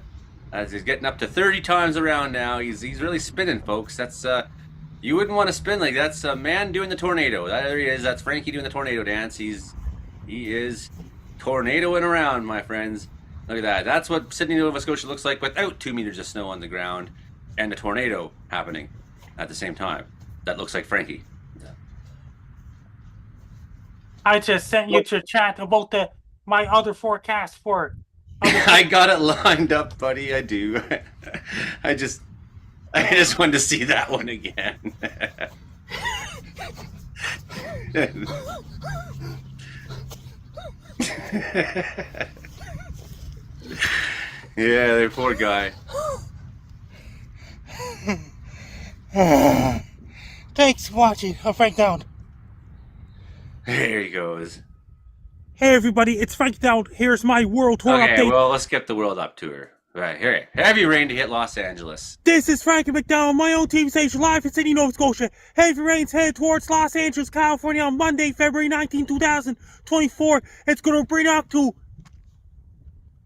He's getting up to 30 times around now. He's really spinning, folks. That's you wouldn't want to spin like that's a man doing the tornado. There he is. That's Frankie doing the tornado dance. He is tornadoing around, my friends. Look at that. That's what Sydney, Nova Scotia looks like without 2 meters of snow on the ground and a tornado happening at the same time. That looks like Frankie. I just sent you to chat about my other forecast for. I got it lined up, buddy. I do. I just wanted to see that one again. Yeah, the poor guy. Thanks for watching. I'm Frank Down. There he goes. Hey everybody, it's Frank Down. Here's my world tour Okay, update. well, let's skip the world up tour. Right, here. Heavy rain to hit Los Angeles. This is Frankie McDowell, my own TV station, live in Sydney, Nova Scotia. Heavy rains head towards Los Angeles, California on Monday, February 19, 2024. It's going to bring up to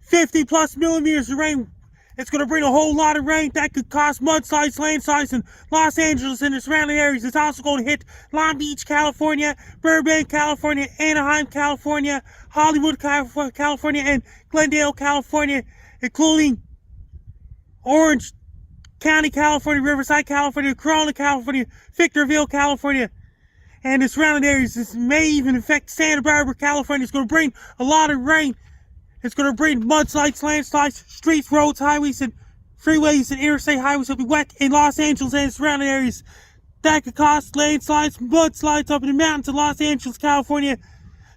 50 plus millimeters of rain. It's going to bring a whole lot of rain that could cause mudslides, landslides in Los Angeles and the surrounding areas. It's also going to hit Long Beach, California, Burbank, California, Anaheim, California, Hollywood, California, and Glendale, California, including Orange County, California, Riverside, California, Corona, California, Victorville, California, and the surrounding areas. This may even affect Santa Barbara, California. It's going to bring a lot of rain. It's going to bring mudslides, landslides, streets, roads, highways, and freeways and interstate highways will be wet in Los Angeles and surrounding areas. That could cause landslides, mudslides up in the mountains of Los Angeles, California.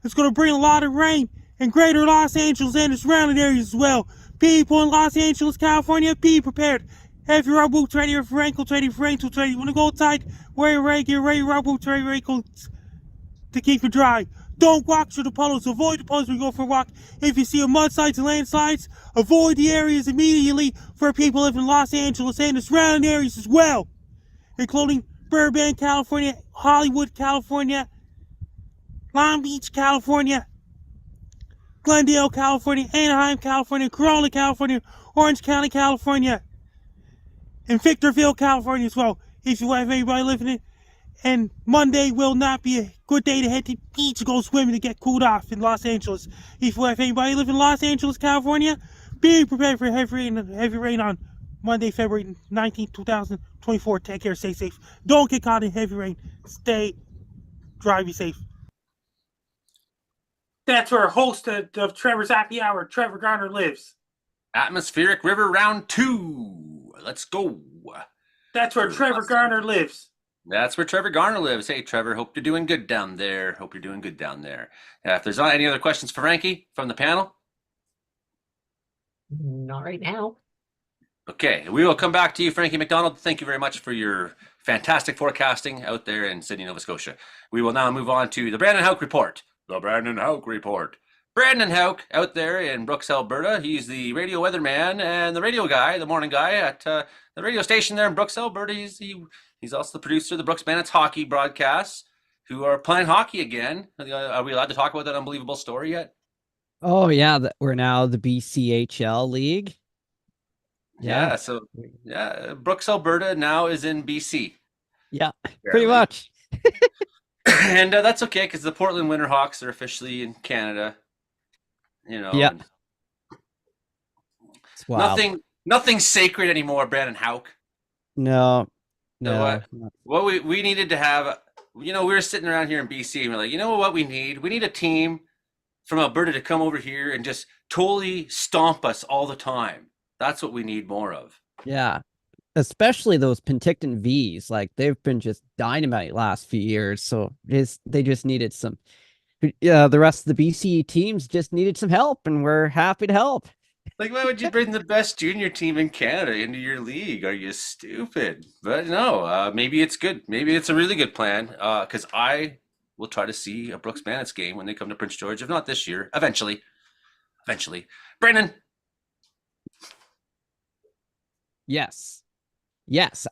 It's going to bring a lot of rain in greater Los Angeles and the surrounding areas as well. People in Los Angeles, California, be prepared. Have your rubber boots ready, your ankles ready, for ankles ready. When you go outside, wear your rubber boots ready, your ankles to keep it dry. Don't walk through the puddles. Avoid the puddles when you go for a walk. If you see a mudslides and landslides, avoid the areas immediately for people living in Los Angeles and the surrounding areas as well, including Burbank, California, Hollywood, California, Long Beach, California, Glendale, California, Anaheim, California, Corona, California, Orange County, California, and Victorville, California as well. If you have anybody living in, and Monday will not be a good day to head to the beach to go swimming to get cooled off in Los Angeles. If you have anybody living in Los Angeles, California, be prepared for heavy rain on Monday, February 19, 2024. Take care, stay safe. Don't get caught in heavy rain. Stay dry, be safe. That's where host of Trevor's Happy Hour, Trevor Garner, lives. Atmospheric River Round 2. Let's go. That's where Trevor Garner lives. That's where Trevor Garner lives. Hey, Trevor, hope you're doing good down there. Hope you're doing good down there. If there's not any other questions for Frankie from the panel. Not right now. Okay, we will come back to you, Frankie McDonald. Thank you very much for your fantastic forecasting out there in Sydney, Nova Scotia. We will now move on to the Brandon Hauk Report. The Brandon Hauk Report. Brandon Hauk out there in Brooks, Alberta. He's the radio weatherman and the radio guy, the morning guy at the radio station there in Brooks, Alberta. He He's also the producer of the Brooks Bandits hockey broadcasts, who are playing hockey again. Are we allowed to talk about that unbelievable story yet? Oh yeah, we're now the BCHL league. Yeah. So yeah, Brooks, Alberta now is in BC. Yeah, pretty Apparently. much. And that's okay because the Portland Winterhawks are officially in Canada. Yeah. And It's wild. nothing sacred anymore, Brandon Hauk. No. So what we needed to have, we were sitting around here in BC and we're like, you know what we need? We need a team from Alberta to come over here and just totally stomp us all the time. That's what we need more of. Yeah. Especially those Penticton Vs, like they've been just dynamite last few years. So they just needed some. Yeah, the rest of the BC teams just needed some help, and we're happy to help. Like, why would you bring the best junior team in Canada into your league? Are you stupid? But no, maybe it's good. Maybe it's a really good plan. Because I will try to see a Brooks Bandits game when they come to Prince George. If not this year, eventually. Brandon. Yes,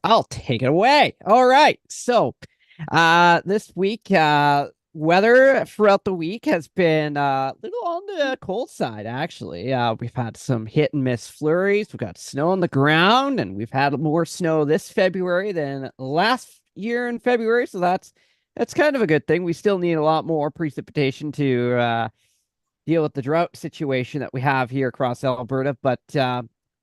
I'll take it away. All right. So, this week, weather throughout the week has been a little on the cold side, actually. We've had some hit and miss flurries. We've got snow on the ground, and we've had more snow this February than last year in February. So that's kind of a good thing. We still need a lot more precipitation to deal with the drought situation that we have here across Alberta, but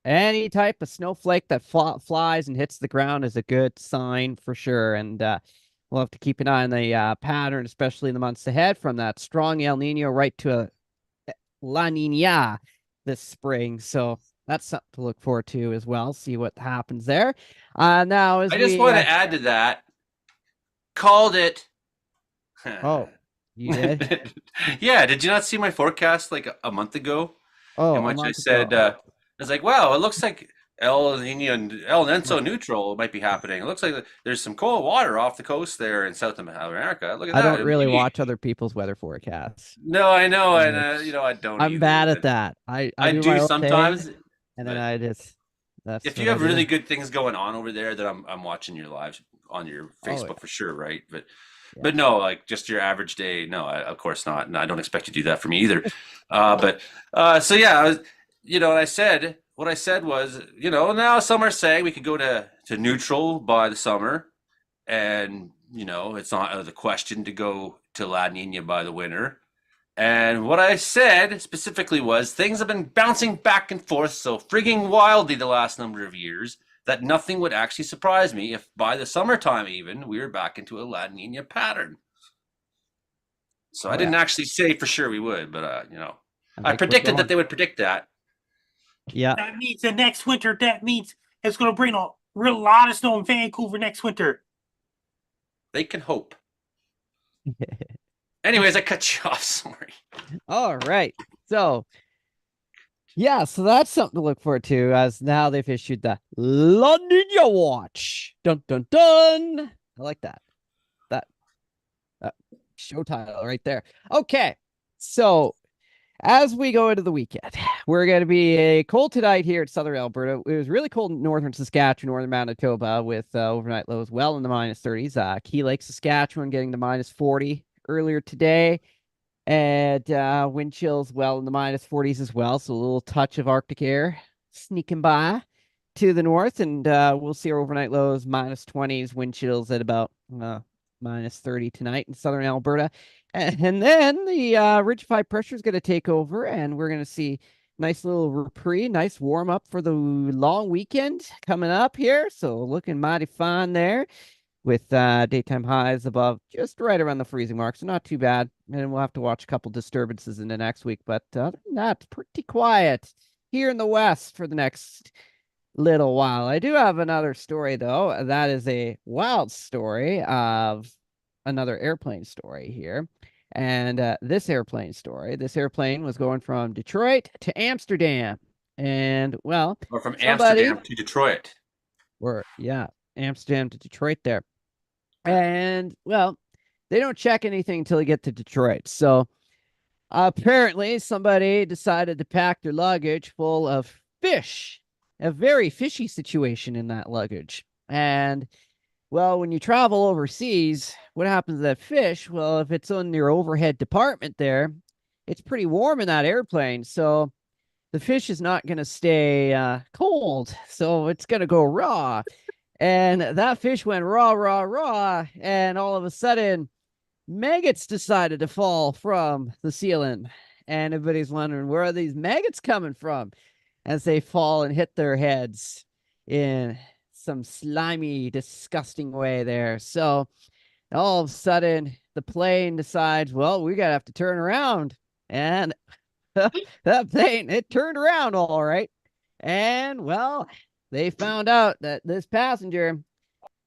any type of snowflake that flies and hits the ground is a good sign for sure. And we'll have to keep an eye on the pattern, especially in the months ahead, from that strong El Nino right to a La Nina this spring. So that's something to look forward to as well. See what happens there. Now, I just want to add to that. Called it. Oh, you did? Yeah. Did you not see my forecast like a month ago? Oh, in which I said, I was like, wow, it looks like El Nino and El Niño neutral might be happening. It looks like there's some cold water off the coast there in South America. Look at that. I don't really watch other people's weather forecasts. No, I know, and I don't. I'm bad at that. I do sometimes, thing, and then I just. If you have really good things going on over there, then I'm watching your lives on your Facebook for sure, right? But no, like just your average day, no, of course not. And I don't expect you to do that for me either. So yeah, what I said was, now some are saying we could go to neutral by the summer, and it's not out of the question to go to La Nina by the winter. And what I said specifically was things have been bouncing back and forth so frigging wildly the last number of years that nothing would actually surprise me if by the summertime even we were back into a La Nina pattern. So I didn't actually say for sure we would, but I predicted that they would predict that. Yeah. That means the next winter, that means it's going to bring a real lot of snow in Vancouver next winter. They can hope. Anyways, I cut you off. Sorry. All right. So, so that's something to look forward to, as now they've issued the La Nina Watch. Dun, dun, dun. I like that. That show title right there. Okay. So, as we go into the weekend, we're going to be cold tonight here at Southern Alberta. It was really cold in northern Saskatchewan, northern Manitoba, with overnight lows well in the minus 30s. Key Lake, Saskatchewan getting to minus 40 earlier today, and wind chills well in the minus 40s as well. So a little touch of Arctic air sneaking by to the north, and we'll see our overnight lows minus 20s, wind chills at about minus 30 tonight in Southern Alberta. And then the ridge-high pressure is going to take over, and we're going to see nice little reprieve, nice warm up for the long weekend coming up here. So looking mighty fine there, with daytime highs above just right around the freezing mark. So not too bad. And we'll have to watch a couple disturbances in the next week. But other than that, pretty quiet here in the west for the next little while. I do have another story, though. That is a wild story of another airplane story here. And this airplane was going from Detroit to Amsterdam. And, well... Or from Amsterdam to Detroit. Amsterdam to Detroit there. And, well, they don't check anything until they get to Detroit. So, apparently, somebody decided to pack their luggage full of fish. A very fishy situation in that luggage. And Well, when you travel overseas, what happens to that fish? Well, if it's on your overhead department there, it's pretty warm in that airplane. So the fish is not going to stay cold. So it's going to go raw. And that fish went raw, raw, raw. And all of a sudden, maggots decided to fall from the ceiling. And everybody's wondering, where are these maggots coming from? As they fall and hit their heads in some slimy, disgusting way there. So all of a sudden, the plane decides, well, we gotta have to turn around. And that plane, it turned around all right. And well, they found out that this passenger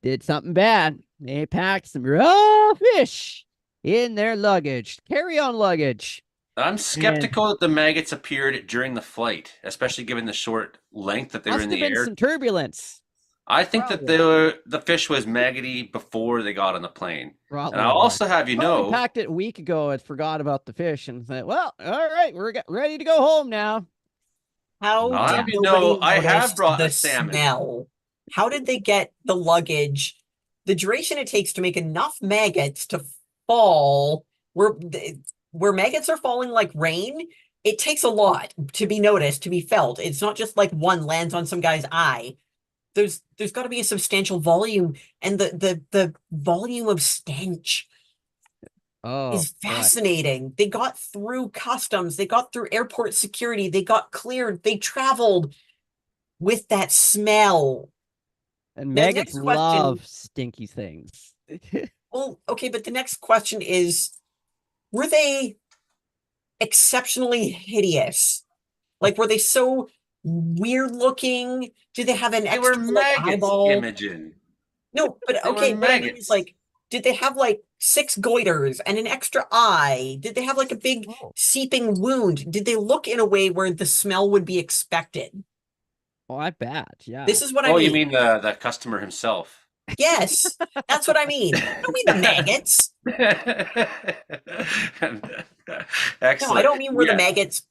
did something bad. They packed some raw fish in their luggage, carry-on luggage. I'm skeptical that the maggots appeared during the flight, especially given the short length that they were in the air. Some turbulence. I think that the fish was maggoty before they got on the plane. Probably. And I'll also have you know, packed it a week ago and forgot about the fish and said, well, all right, we're ready to go home now. How I'll did have you nobody know, I have notice brought the a salmon. smell? How did they get the luggage? The duration it takes to make enough maggots to fall where maggots are falling like rain, it takes a lot to be noticed, to be felt. It's not just like one lands on some guy's eye. There's got to be a substantial volume, and the volume of stench is fascinating. They got through customs, they got through airport security, they got cleared, they traveled with that smell. And maggots love stinky things. Well, okay, but the next question is, were they exceptionally hideous? Like, were they so weird looking? Did they have an extra like, eyeball? Imogen. No, but okay, what I mean is like, did they have like 6 goiters and an extra eye? Did they have like a big seeping wound? Did they look in a way where the smell would be expected? Oh, I bet. Yeah. This is what I mean. Oh, you mean the customer himself? Yes, that's what I mean. I don't mean the maggots. Excellent. No, I don't mean were the maggots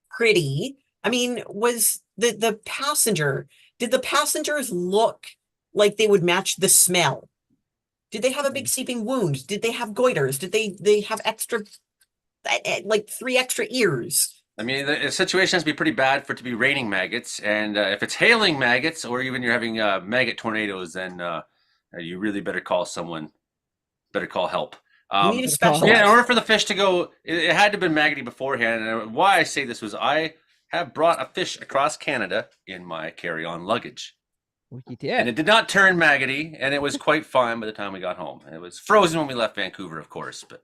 pretty. I mean, was the passenger, did the passengers look like they would match the smell? Did they have a big seeping wound? Did they have goiters? Did they have extra, like 3 extra ears? I mean, the situation has to be pretty bad for it to be raining maggots, and if it's hailing maggots, or even you're having maggot tornadoes, then you really better call someone. Better call help. You need a specialist. Yeah, in order for the fish to go, it had to have been maggoty beforehand. And why I say this was I have brought a fish across Canada in my carry-on luggage. Well, you did. And it did not turn maggoty, and it was quite fine by the time we got home. It was frozen when we left Vancouver, of course, but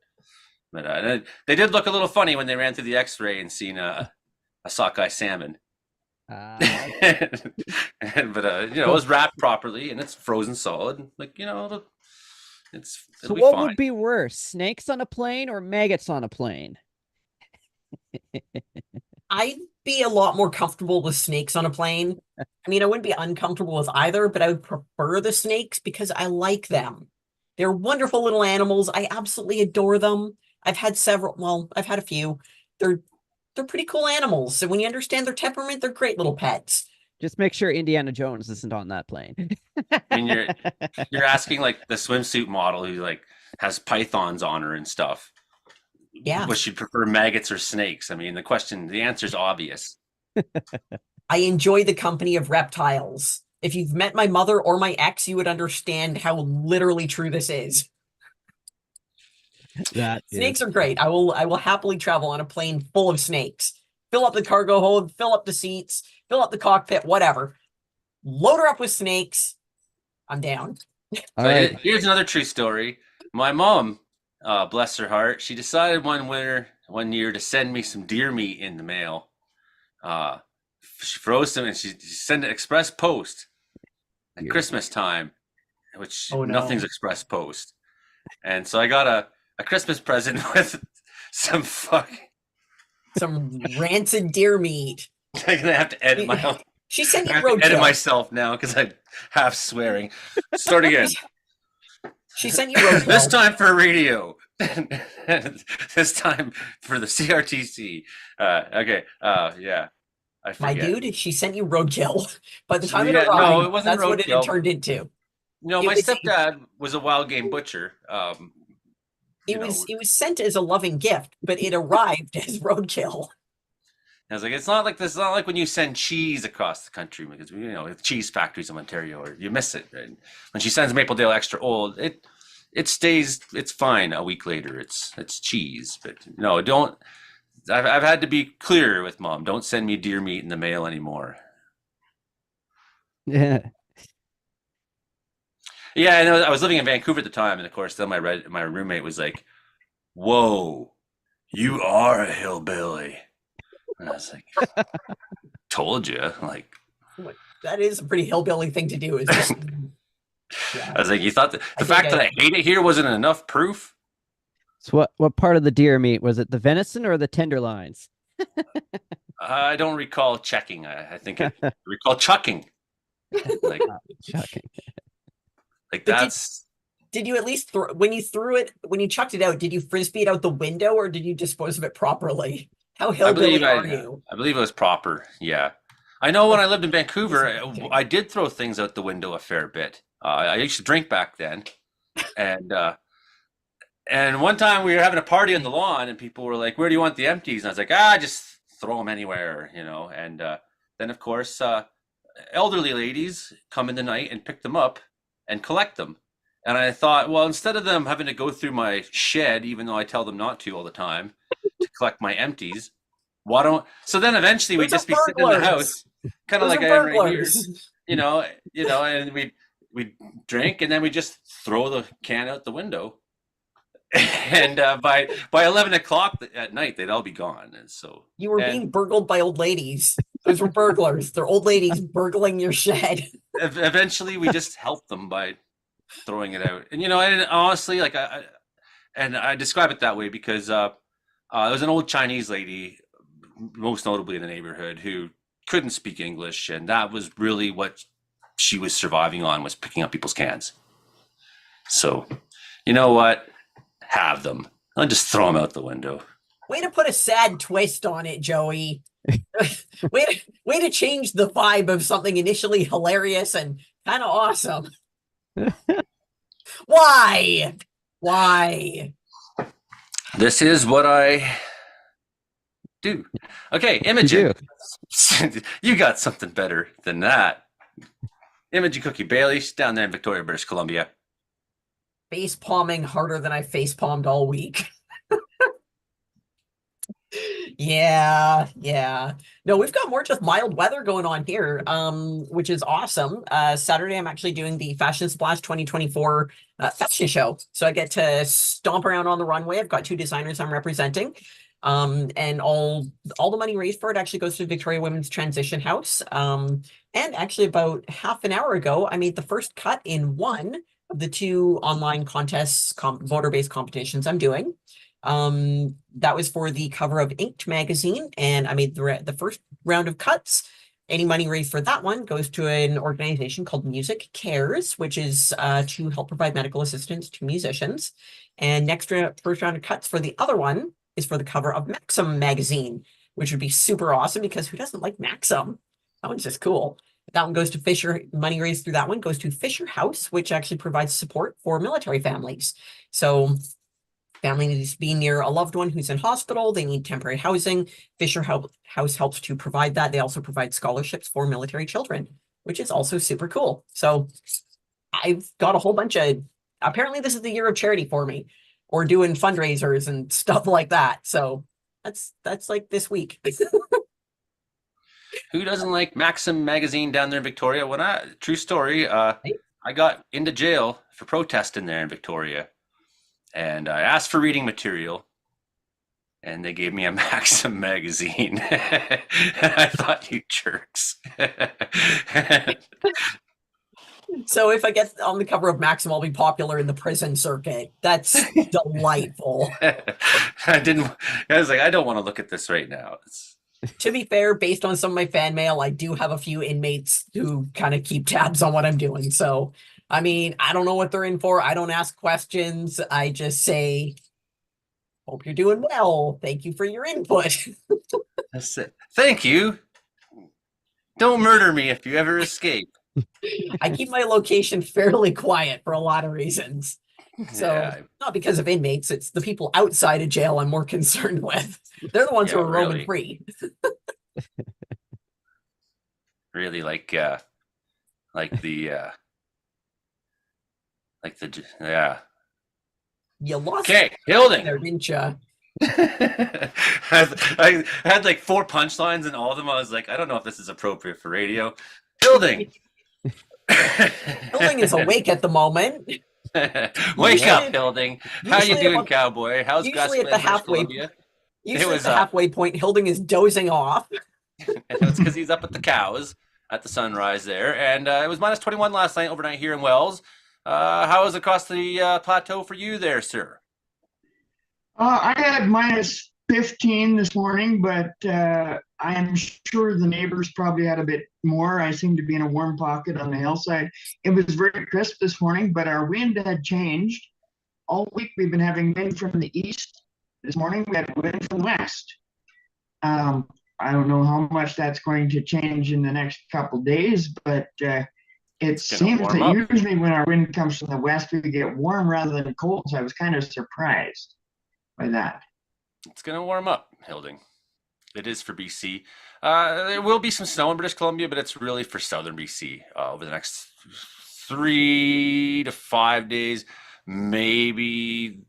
they did look a little funny when they ran through the X-ray and seen a sockeye salmon. But you know, it was wrapped properly and it's frozen solid. Like, you know, so what would be worse, snakes on a plane or maggots on a plane? I'd be a lot more comfortable with snakes on a plane. I mean, I wouldn't be uncomfortable with either, but I would prefer the snakes because I like them. They're wonderful little animals. I absolutely adore them. I've had several. Well, I've had a few. They're pretty cool animals. So when you understand their temperament, they're great little pets. Just make sure Indiana Jones isn't on that plane. I mean, you're asking like the swimsuit model who like has pythons on her and stuff. Yeah. Would she prefer maggots or snakes? I mean, the answer is obvious. I enjoy the company of reptiles. If you've met my mother or my ex, you would understand how literally true this is. Snakes are great. I will happily travel on a plane full of snakes. Fill up the cargo hold, fill up the seats, fill up the cockpit, whatever. Load her up with snakes. I'm down. All right. Here's another true story. My mom, bless her heart, she decided one year to send me some deer meat in the mail. She froze them and she sent it express post at Christmas time, which nothing's express post. And so I got a Christmas present with some rancid deer meat. I'm gonna have to edit my own. She sent you roadkill. Edit roadkill. myself now because I'm half swearing. Start again. She sent you roadkill. This time for radio. This time for the CRTC. Okay. Yeah. I forget. My dude, she sent you roadkill. By the time it no, arrived, it wasn't that's roadkill. what it had turned into. No, It my was- stepdad was a wild game butcher. It was sent as a loving gift, but it arrived as roadkill. I was like, it's not like this. It's not like when you send cheese across the country because cheese factories in Ontario, or you miss it. Right? When she sends Maple Dale Extra Old, it stays. It's fine. A week later, it's cheese. But no, don't. I've had to be clear with Mom. Don't send me deer meat in the mail anymore. Yeah. Yeah, I know. I was living in Vancouver at the time, and of course, then my roommate was like, "Whoa, you are a hillbilly." And I was like, "Told you." Like, That is a pretty hillbilly thing to do. Is just, I was like, "You thought the I fact think that I hate it here wasn't enough proof?" So what part of the deer meat was it? The venison or the tenderloins? I don't recall checking. I think I recall chucking. Like, Shocking. like But that's. did you at least when you chucked it out? Did you frisbee it out the window, or did you dispose of it properly? How hillbilly are you? I believe it was proper. Yeah, I know. When I lived in Vancouver, I did throw things out the window a fair bit. I used to drink back then, and one time we were having a party on the lawn, and people were like, "Where do you want the empties?" And I was like, just throw them anywhere, And then, of course, elderly ladies come in the night and pick them up and collect them. And I thought, well, instead of them having to go through my shed, even though I tell them not to all the time, to collect my empties, why don't? So then eventually we'd just be sitting in the house, kind of like I am right here, and we drink, and then we just throw the can out the window. And by 11 o'clock at night, they'd all be gone. And so You were being burgled by old ladies. Those were burglars. They're old ladies burgling your shed. Eventually, we just helped them by throwing it out. And and honestly, like I describe it that way because there was an old Chinese lady, most notably in the neighborhood, who couldn't speak English, and that was really what she was surviving on, was picking up people's cans. So, you know what? Have them. I'll just throw them out the window. Way to put a sad twist on it, Joey. way to change the vibe of something initially hilarious and kind of awesome. Why? This is what I do. Okay, Imogen. You got something better than that. Imogen Cookie Bailey, she's down there in Victoria, British Columbia. Face palming harder than I face palmed all week. Yeah. No, we've got more just mild weather going on here, which is awesome. Saturday, I'm actually doing the Fashion Splash 2024 fashion show. So I get to stomp around on the runway. I've got 2 designers I'm representing. And all the money raised for it actually goes to Victoria Women's Transition House. And actually about half an hour ago, I made the first cut in one of the 2 online contests, voter-based competitions I'm doing. That was for the cover of Inked magazine, and I made the first round of cuts. Any money raised for that one goes to an organization called Music Cares, which is to help provide medical assistance to musicians. And first round of cuts for the other one is for the cover of Maxim magazine, which would be super awesome because who doesn't like Maxim? That one's just cool. That one goes to Fisher. Money raised through that one goes to Fisher House, which actually provides support for military families. So family needs to be near a loved one who's in hospital. They need temporary housing. Fisher House helps to provide that. They also provide scholarships for military children, which is also super cool. So I've got a whole bunch of, apparently this is the year of charity for me, or doing fundraisers and stuff like that. So that's like this week. Who doesn't like Maxim magazine down there in Victoria? True story, I got into jail for protesting there in Victoria, and I asked for reading material, and they gave me a Maxim magazine. And I thought, you jerks. So if I get on the cover of Maxim, I'll be popular in the prison circuit. That's delightful. I was like, I don't want to look at this right now. To be fair, based on some of my fan mail, I do have a few inmates who kind of keep tabs on what I'm doing. So, I mean, I don't know what they're in for. I don't ask questions. I just say, hope you're doing well. Thank you for your input. That's it. Thank you. Don't murder me if you ever escape. I keep my location fairly quiet for a lot of reasons. So Yeah, not because of inmates, it's the people outside of jail I'm more concerned with. They're the ones who Yeah, are roaming really. free. really like the yeah. You lost Okay, Hilding. there, didn't you? I had like 4 punchlines, and all of them I was like, I don't know if this is appropriate for radio. Hilding. Building is awake at the moment. Wake Yeah. up, Hilding. How you Usually doing, about- cowboy? How's usually at the Gusman, British halfway- Columbia? Usually was, at the halfway point, Hilding is dozing off. It's because he's up at the cows at the sunrise there, and it was minus 21 last night overnight here in Wells. How was it across the plateau for you there, sir? I had minus 15 this morning, but I am sure the neighbors probably had a bit more. I seem to be in a warm pocket on the hillside. It was very crisp this morning, but our wind had changed. All week we've been having wind from the east. This morning we had wind from the west. I don't know how much that's going to change in the next couple days, but it gonna seems warm that up. usually when our wind comes from the west, we get warm rather than cold. So I was kind of surprised by that. It's going to warm up, Hilding. It is for BC. There will be some snow in British Columbia, but it's really for southern BC over the next 3 to 5 days. Maybe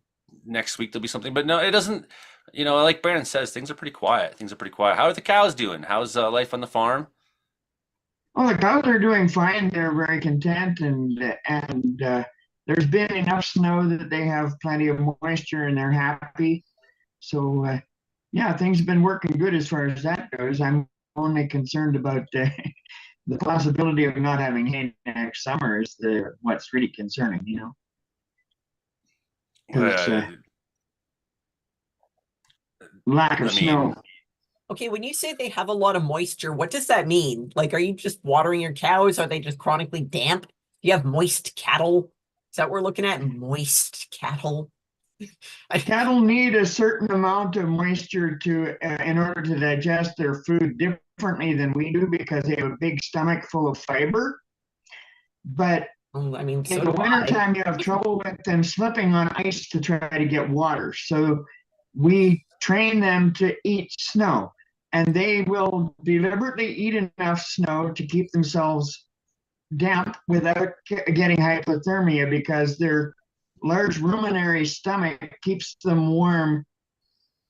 next week there'll be something, but no, it doesn't. Like Brandon says, things are pretty quiet. How are the cows doing? How's life on the farm? Well, the cows are doing fine. They're very content, and there's been enough snow that they have plenty of moisture, and they're happy. So, yeah, things have been working good as far as that goes. I'm only concerned about the possibility of not having hay next summer is what's really concerning, 'Cause, lack of snow. Okay, when you say they have a lot of moisture, what does that mean? Like, are you just watering your cows? Are they just chronically damp? Do you have moist cattle? Is that what we're looking at? Moist cattle? Cattle need a certain amount of moisture in order to digest their food differently than we do because they have a big stomach full of fiber. But I mean, so in the do I. wintertime, you have trouble with them slipping on ice to try to get water. So we train them to eat snow, and they will deliberately eat enough snow to keep themselves damp without getting hypothermia because their large ruminary stomach keeps them warm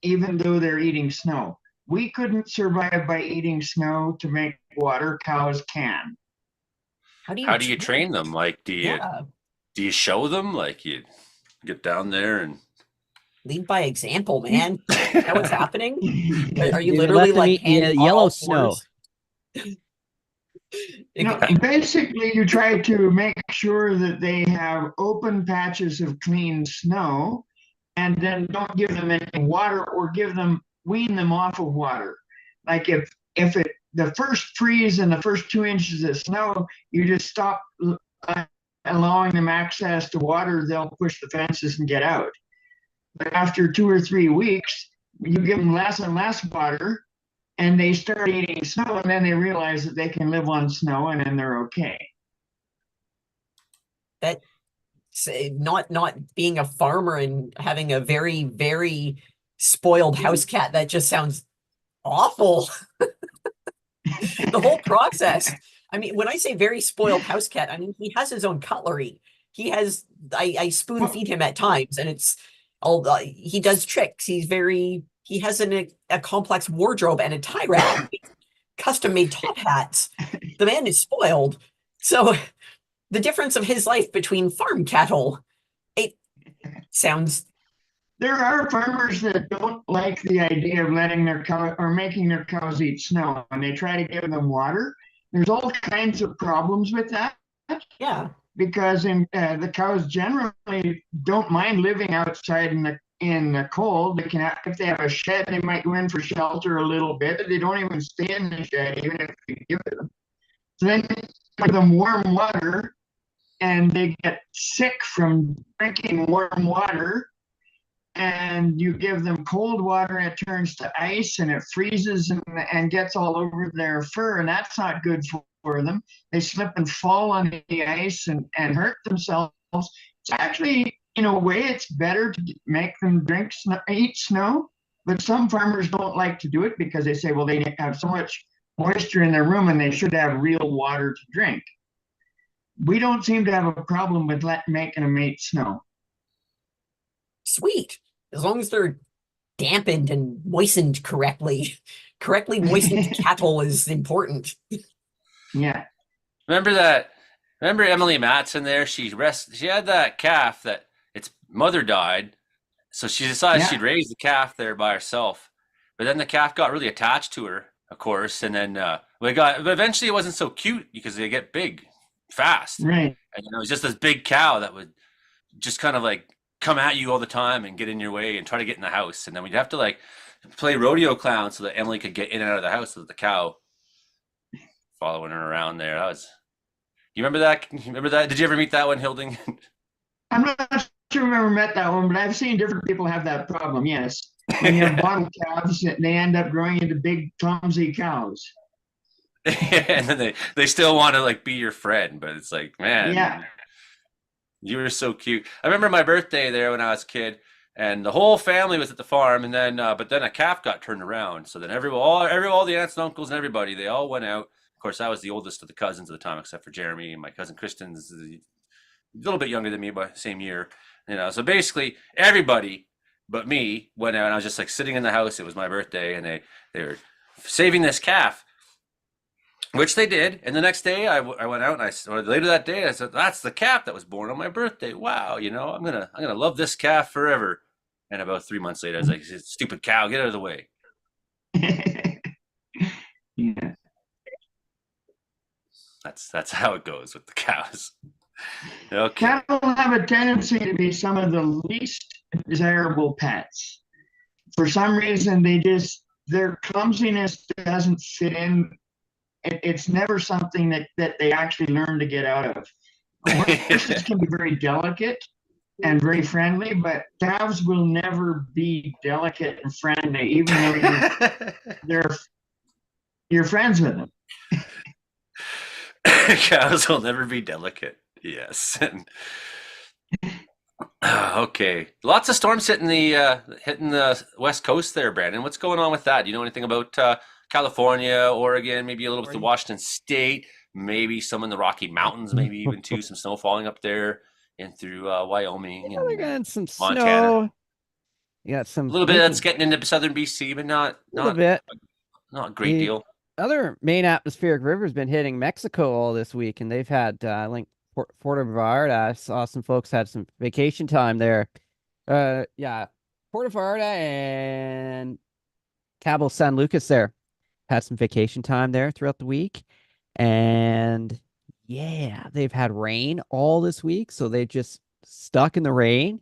even though they're eating snow. We couldn't survive by eating snow to make water. Cows can. How do you train them? Like, do you show them? Like, you get down there and lead by example, man? Is that what's happening? Are you You literally let them eat handing on yellow all snow. fours? No, basically, you try to make sure that they have open patches of clean snow, and then don't give them any water or wean them off of water. Like if the first freeze and the first 2 inches of snow, you just stop allowing them access to water, they'll push the fences and get out. But after 2 or 3 weeks, you give them less and less water, and they start eating snow, and then they realize that they can live on snow, and then they're okay. That not being a farmer and having a very, very spoiled house cat, that just sounds awful. The whole process. I mean, when I say very spoiled house cat, I mean he has his own cutlery. He has I spoon feed him at times, and it's all he does tricks. He has a complex wardrobe and a tie rack, custom made top hats. The man is spoiled. So the difference of his life between farm cattle, it sounds. There are farmers that don't like the idea of letting their cow or making their cows eat snow, and they try to give them water. There's all kinds of problems with that. Yeah. Because the cows generally don't mind living outside in the cold. They can, if they have a shed, they might go in for shelter a little bit, but they don't even stay in the shed, even if you give it them. So then you give them warm water, and they get sick from drinking warm water. And you give them cold water, and it turns to ice, and it freezes and gets all over their fur, and that's not good for them. They slip and fall on the ice and hurt themselves. It's actually, in a way, it's better to make them eat snow. But some farmers don't like to do it because they say, well, they have so much moisture in their room and they should have real water to drink. We don't seem to have a problem with making them eat snow. Sweet. As long as they're dampened and moistened correctly. Correctly moistened cattle is important. Yeah. Remember Emily Matson there? She had that calf that its mother died, so she decided she'd raise the calf there by herself. But then the calf got really attached to her, of course, and then but eventually it wasn't so cute because they get big fast. Right. And it was just this big cow that would just kind of like come at you all the time and get in your way and try to get in the house. And then we'd have to like play rodeo clown so that Emily could get in and out of the house with the cow following her around there. You remember that? Did you ever meet that one, Hilding? I'm not sure I've ever met that one, but I've seen different people have that problem. Yes. When you have bottle calves, they end up growing into big, clumsy cows. And then they still want to like be your friend, but it's like, man, yeah, you were so cute. I remember my birthday there when I was a kid, and the whole family was at the farm, and then but then a calf got turned around, so then all the aunts and uncles and everybody, they all went out. Of course, I was the oldest of the cousins at the time, except for Jeremy, and my cousin Kristen's a little bit younger than me by the same year. So basically everybody but me went out, and I was just like sitting in the house. It was my birthday, and they were saving this calf, which they did. And the next day I went out, or later that day, I said, that's the calf that was born on my birthday. Wow, I'm gonna love this calf forever. And about 3 months later, I was like, stupid cow, get out of the way. yeah. That's how it goes with the cows. Okay. Cattle have a tendency to be some of the least desirable pets. For some reason, their clumsiness doesn't fit in. It's never something that they actually learn to get out of. Horses can be very delicate and very friendly, but calves will never be delicate and friendly, even though you're friends with them. Cows will never be delicate. Yes. Okay. Lots of storms hitting the West Coast there, Brandon. What's going on with that? Do you know anything about California, Oregon, maybe a little bit to Washington State, maybe some in the Rocky Mountains, maybe even too, some snow falling up there and through Wyoming and They're getting some Montana. snow. You got some A little bit that's getting into southern BC, but not a great deal. Other main atmospheric river's been hitting Mexico all this week, and they've had Puerto Vallarta. I saw some folks had some vacation time there. Puerto Vallarta and Cabo San Lucas there had some vacation time there throughout the week, and they've had rain all this week, so they just stuck in the rain.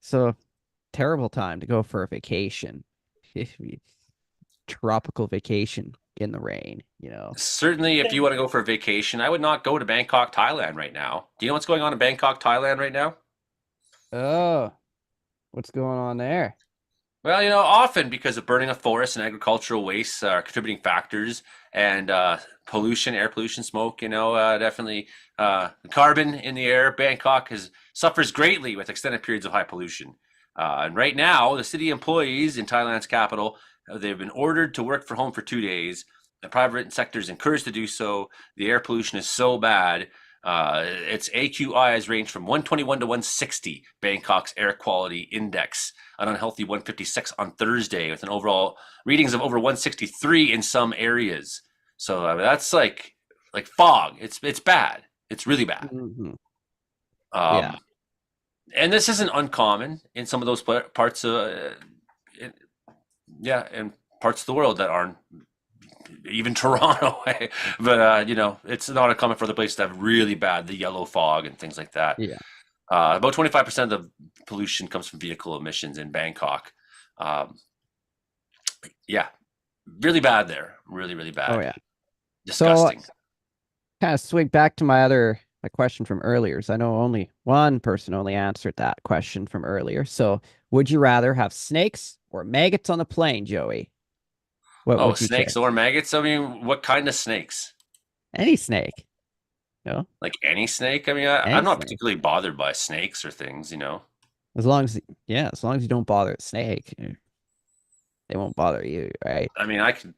So terrible time to go for a vacation. Tropical vacation in the rain, Certainly, if you want to go for a vacation, I would not go to Bangkok, Thailand right now. Do you know what's going on in Bangkok, Thailand right now? Oh, what's going on there? Well, often because of burning of forests and agricultural wastes are contributing factors, and pollution, air pollution, smoke, definitely the carbon in the air. Bangkok suffers greatly with extended periods of high pollution. And right now, the city employees in Thailand's capital, they've been ordered to work from home for 2 days. The private sector is encouraged to do so. The air pollution is so bad. Its AQI has ranged from 121 to 160, Bangkok's air quality index, an unhealthy 156 on Thursday, with an overall readings of over 163 in some areas. So that's like fog. It's bad. It's really bad. Mm-hmm. And this isn't uncommon in some of those parts of in parts of the world that aren't even Toronto. But it's not uncommon for the place to have really bad the yellow fog and things like that. Yeah. About 25% of the pollution comes from vehicle emissions in Bangkok. Really bad there. Really, really bad. Oh yeah. Disgusting. So, kind of swing back to my question from earlier. So I know only one person answered that question from earlier. So would you rather have snakes or maggots on the plane, Joey? What would you snakes choose? or maggots? I mean, what kind of snakes? Any snake. No, Like any snake? I mean, Any I'm not snake. particularly bothered by snakes or things, as long as you don't bother a snake, they won't bother you, right? I mean, I could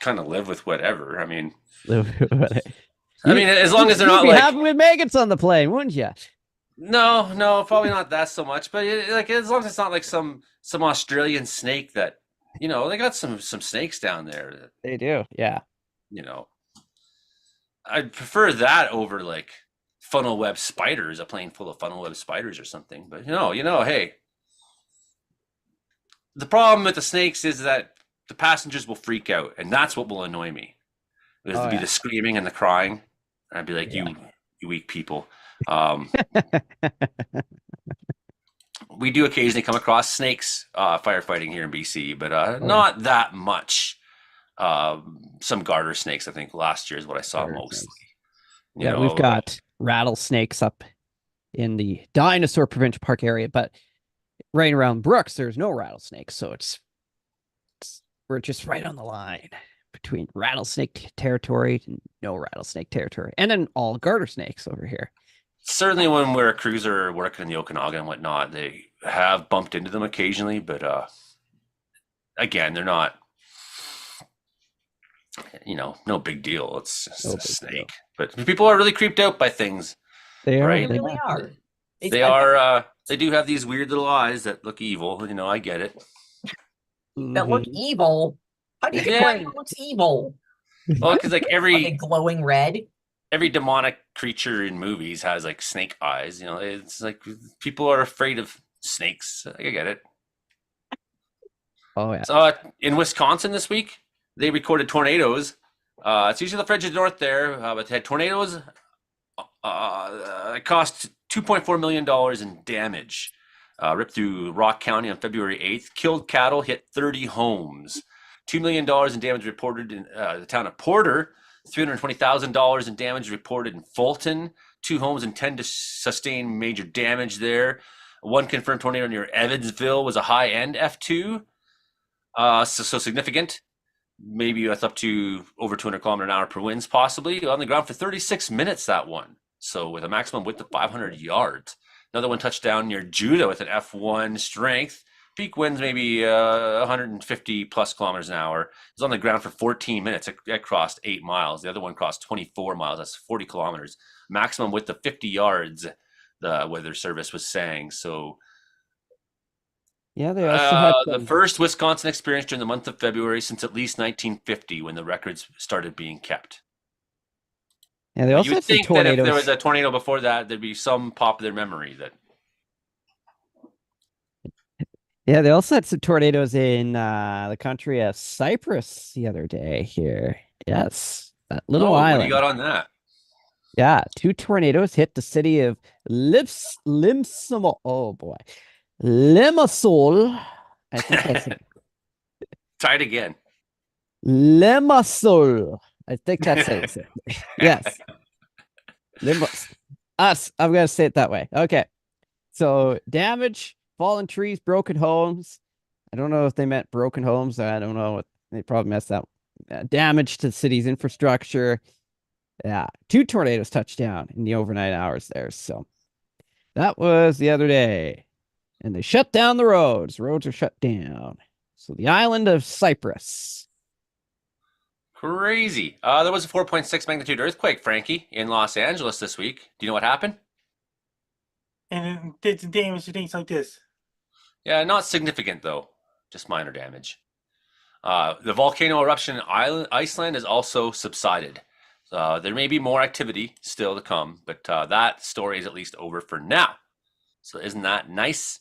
kind of live with whatever. I mean, as long as they're you'd not be like, happy with maggots on the plane, wouldn't you? no, probably not that so much. But like, as long as it's not like some Australian snake that, they got some snakes down there that, They do, yeah. I'd prefer that over like funnel web spiders, a plane full of funnel web spiders or something. But hey, the problem with the snakes is that the passengers will freak out, and that's what will annoy me. There'll be the screaming and the crying, and I'd be like, you weak people. We do occasionally come across snakes firefighting here in BC, but not that much. Some garter snakes, I think last year is what I saw mostly. We've got rattlesnakes up in the Dinosaur Provincial Park area, but right around Brooks, there's no rattlesnakes, so we're just right on the line between rattlesnake territory and no rattlesnake territory, and then all garter snakes over here. Certainly, when we're a cruiser working in the Okanagan and whatnot, they have bumped into them occasionally, but again, they're not. No big deal. It's just a snake. But people are really creeped out by things. They are. Right? They really are. They are. They do have these weird little eyes that look evil. I get it. That look evil. How do you think one looks evil? Well, because like Are they glowing red? every demonic creature in movies has like snake eyes. It's like people are afraid of snakes. I get it. Oh yeah. So in Wisconsin this week, they recorded tornadoes. It's usually the frigid north there, but they had tornadoes. It cost $2.4 million in damage. Ripped through Rock County on February 8th. Killed cattle, hit 30 homes. $2 million in damage reported in the town of Porter. $320,000 in damage reported in Fulton. 2 homes intend to sustain major damage there. One confirmed tornado near Evansville was a high-end F2. So significant. Maybe that's up to over 200 kilometer an hour per winds, possibly. On the ground for 36 minutes, that one. So with a maximum width of 500 yards. Another one touched down near Judah with an F1 strength. Peak winds maybe 150 plus kilometers an hour. It was on the ground for 14 minutes. It crossed 8 miles. The other one crossed 24 miles. That's 40 kilometers. Maximum width of 50 yards, the Weather Service was saying. So yeah, they also had the first Wisconsin experience during the month of February since at least 1950 when the records started being kept. Yeah, they also you would had some think tornadoes. that if there was a tornado before that, there'd be some popular memory that. Yeah, they also had some tornadoes in the country of Cyprus the other day here. Yes, that little island. What do you got on that? Yeah, 2 tornadoes hit the city of Limassol. Oh boy, Limassol. I think that's Try it again. Limassol. I think that's it. Yes. I'm gonna say it that way. Okay. So damage, fallen trees, broken homes. I don't know if they meant broken homes. I don't know what they probably messed up. Damage to the city's infrastructure. Yeah, 2 tornadoes touched down in the overnight hours there. So that was the other day. And they shut down the roads. Roads are shut down. So the island of Cyprus. Crazy. There was a 4.6 magnitude earthquake, Frankie, in Los Angeles this week. Do you know what happened? And it did some damage to things like this. Yeah, not significant though. Just minor damage. The volcano eruption in Iceland has also subsided. There may be more activity still to come, but that story is at least over for now. So isn't that nice?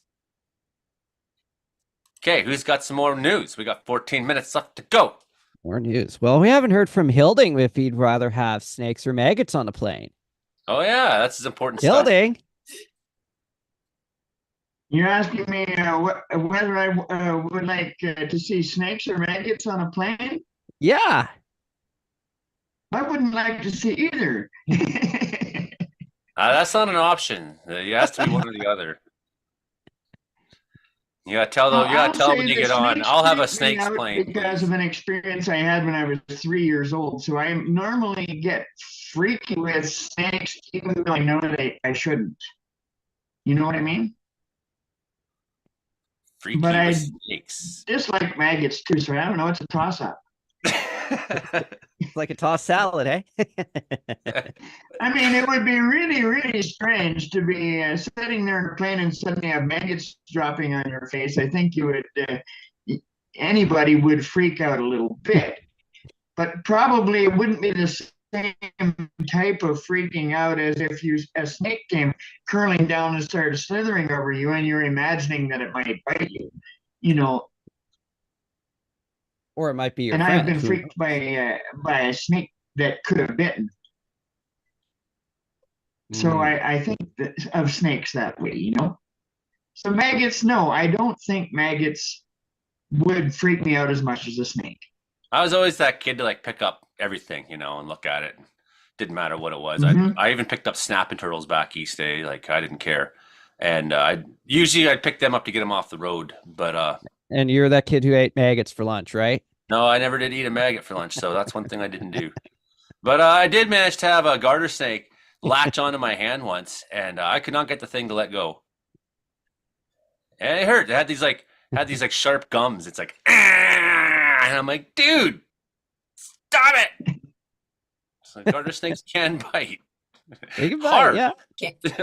Okay, who's got some more news? We got 14 minutes left to go. More news. Well, we haven't heard from Hilding if he'd rather have snakes or maggots on the plane. Oh yeah, that's as important stuff. Hilding. You're asking me whether I would like to see snakes or maggots on a plane? Yeah. I wouldn't like to see either. That's not an option. It has to be one or the other. You gotta tell them. You I'll gotta tell them say when you the get on. snakes I'll have a freak me snake out plane, because please. of an experience I had when I was 3 years old. So I normally get freaky with snakes, even though I know that I shouldn't. You know what I mean? But Freaky with I snakes. dislike maggots too, so I don't know. It's a toss-up. It's like a tossed salad, eh? I mean, it would be really, really strange to be sitting there in a plane and suddenly have maggots dropping on your face. I think you would, anybody would freak out a little bit, but probably it wouldn't be the same type of freaking out as if a snake came curling down and started slithering over you, and you're imagining that it might bite you. You know, Or it might be your and I've friend. been Who freaked by a snake that could have bitten. So Mm. I think that of snakes that way, you know. So maggots, no, I don't think maggots would freak me out as much as a snake. I was always that kid to like pick up everything, you know, and look at it. Didn't matter what it was. Mhm. I even picked up snapping turtles back east day. Like I didn't care, and I'd pick them up to get them off the road. But And you're that kid who ate maggots for lunch, right? no, I never did eat a maggot for lunch, so that's one thing I didn't do. But I did manage to have a garter snake latch onto my hand once, and I could not get the thing to let go. And it hurt. It had these like sharp gums. It's like, "Ah!" And I'm like, dude, stop it. So garter snakes can bite. They can bite, Hard. yeah.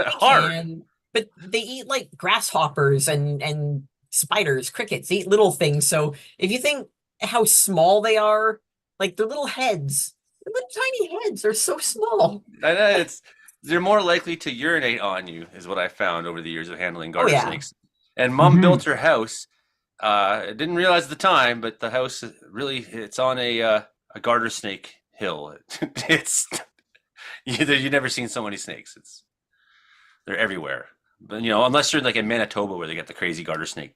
Hard. But they eat like grasshoppers and spiders, crickets, they eat little things. So if you think how small they are, like their little heads, their little tiny heads, they're so small. I know they're more likely to urinate on you, is what I found over the years of handling garter yeah. snakes. And Mom Mhm. built her house. I didn't realize at the time, but the house it's on a garter snake hill. It's you've never seen so many snakes. They're everywhere. But you know, unless you're like in Manitoba where they get the crazy garter snake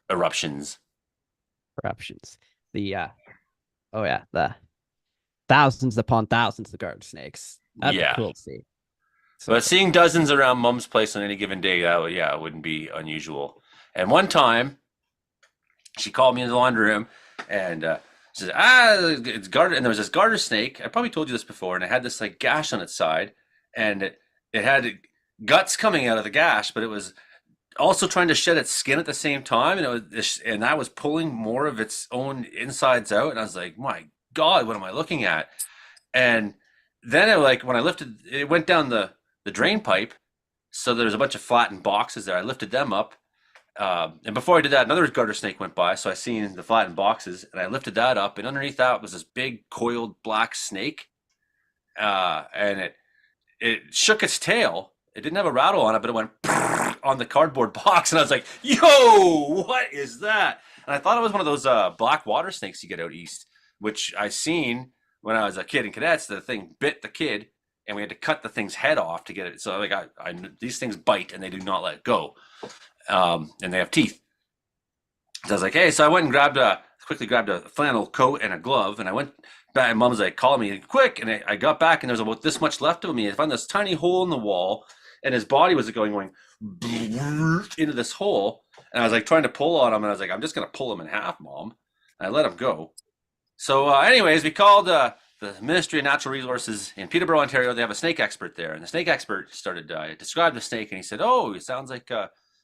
eruptions. Eruptions. The thousands upon thousands of garter snakes. That'd Yeah. be cool to see. So But seeing dozens around Mom's place on any given day, it wouldn't be unusual. And one time, she called me in the laundry room, and she said, it's garter. And there was this garter snake. I probably told you this before, and it had this like gash on its side, and it had guts coming out of the gash, but it was also trying to shed its skin at the same time, and that was pulling more of its own insides out. And I was like, my God, what am I looking at? And then when I lifted, it went down the drain pipe. So there's a bunch of flattened boxes there. I lifted them up. And before I did that, another garter snake went by. So I seen the flattened boxes, and I lifted that up. And underneath that was this big coiled black snake. And it shook its tail. It didn't have a rattle on it, but it went on the cardboard box. And I was like, yo, what is that? And I thought it was one of those black water snakes you get out east, which I seen when I was a kid in cadets. The thing bit the kid, and we had to cut the thing's head off to get it. So like these things bite, and they do not let go, and they have teeth. So I was like, hey, so I went and quickly grabbed a flannel coat and a glove, and I went back. And Mom was like, call me quick, and I got back, and there was about this much left of me. I found this tiny hole in the wall, and his body was going into this hole, and I was like trying to pull on him, and I was like, I'm just gonna pull him in half, Mom. And I let him go. So anyways, we called the Ministry of Natural Resources in Peterborough, Ontario. They have a snake expert there, and the snake expert started describe the snake, and he said, oh, it sounds like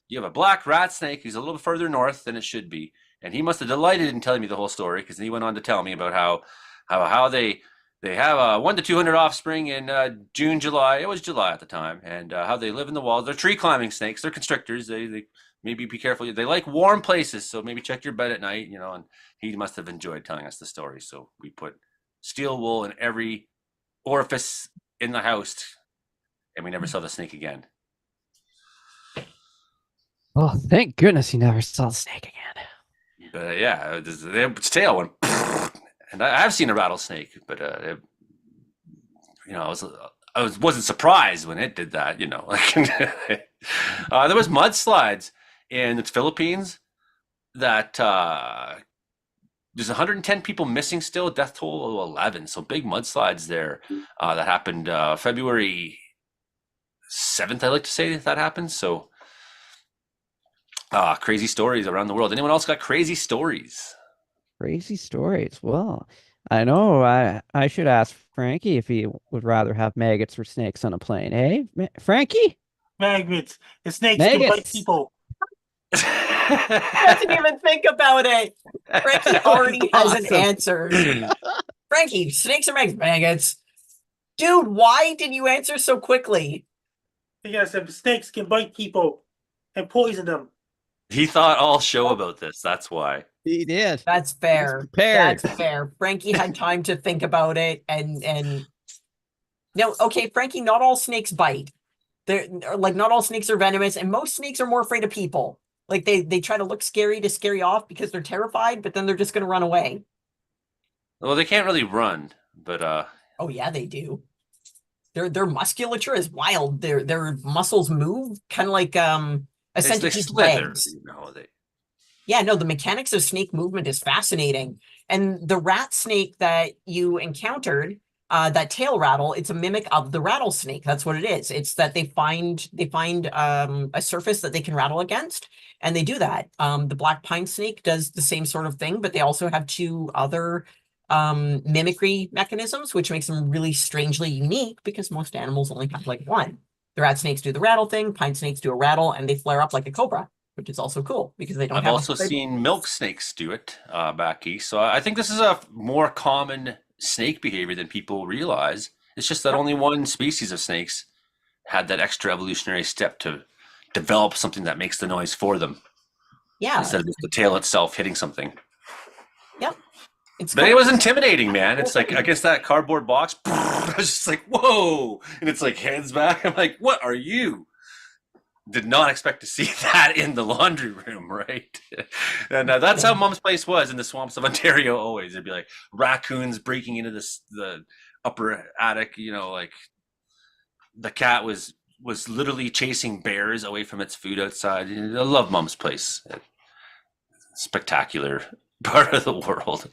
you have a black rat snake who's a little further north than it should be. And he must have delighted in telling me the whole story, because he went on to tell me about how they have 1 to 200 offspring in June, July. It was July at the time, and how they live in the walls. They're tree climbing snakes. They're constrictors. They maybe be careful. They like warm places, so maybe check your bed at night. You know, and he must have enjoyed telling us the story. So we put steel wool in every orifice in the house, and we never saw the snake again. oh, thank goodness you never saw the snake again. But yeah, its tail went, and I have seen a rattlesnake, but I wasn't surprised when it did that. You know, like there was mudslides in the Philippines that there's 110 people missing still, death toll of 11. So big mudslides there that happened February 7th. I like to say that happened. So Crazy stories around the world. Anyone else got crazy stories? Crazy stories. Well, I know I should ask Frankie if he would rather have maggots or snakes on a plane. Hey, Frankie? Magnets. The snakes can bite Maggots. people. Doesn't even think about it. Frankie already has an Awesome. answer. Frankie, snakes or maggots? Dude, why did you answer so quickly? Because the snakes can bite people and poison them. He thought all show about this. That's why. He did. That's fair. prepared. That's fair. Frankie had time to think about it and no, okay, Frankie, not all snakes bite. They're like not all snakes are venomous, and most snakes are more afraid of people. Like they try to look scary to scare you off because they're terrified, but then they're just gonna run away. Well, they can't really run, but Oh yeah, they do. Their musculature is wild. Their muscles move kind of like a they centipede's slither. legs. You know, they. Yeah, no, the mechanics of snake movement is fascinating. And the rat snake that you encountered, that tail rattle, it's a mimic of the rattlesnake. That's what it is. It's that they find a surface that they can rattle against, and they do that. The black pine snake does the same sort of thing, but they also have two other mimicry mechanisms, which makes them really strangely unique because most animals only have like one. The rat snakes do the rattle thing, pine snakes do a rattle, and they flare up like a cobra, which is also cool because they don't I've have also seen milk snakes do it back east. So I think this is a more common snake behavior than people realize. It's just that only one species of snakes had that extra evolutionary step to develop something that makes the noise for them Yeah, instead of just the tail itself hitting something. yep. It's But cool. it was intimidating, man. It's like against that cardboard box. I was just like, whoa. And it's like heads back. I'm like, what are you? Did not expect to see that in the laundry room, right? And that's how Mom's place was in the swamps of Ontario always. There'd be like raccoons breaking into the upper attic, you know, like the cat was literally chasing bears away from its food outside. I love Mom's place. Spectacular part of the world.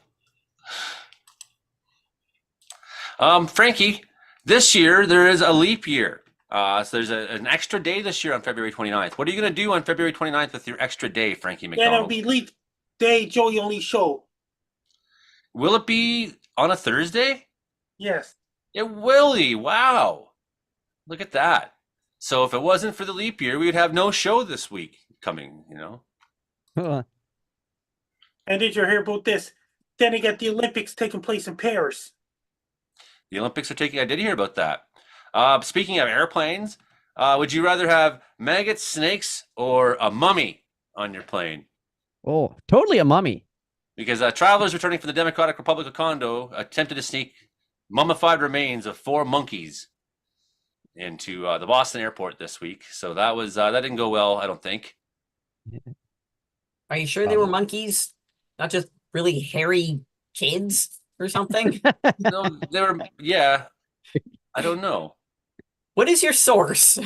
Frankie, this year there is a leap year. So there's an extra day this year on February 29th. What are you going to do on February 29th with your extra day, Frankie Then it'll McDonald? be Leap Day Joey Only Show. Will it be on a Thursday? Yes. It will be. Wow. Look at that. So if it wasn't for the leap year, we would have no show this week coming, you know? And did you hear about this? Then they got the Olympics taking place in Paris. The Olympics are taking, I did hear about that. Speaking of airplanes, would you rather have maggots, snakes, or a mummy on your plane? Oh, totally a mummy. Because travelers returning from the Democratic Republic of Congo attempted to sneak mummified remains of 4 monkeys into the Boston airport this week. So that didn't go well, I don't think. Are you sure they were monkeys, not just really hairy kids or something? No, they were, yeah. I don't know. What is your source?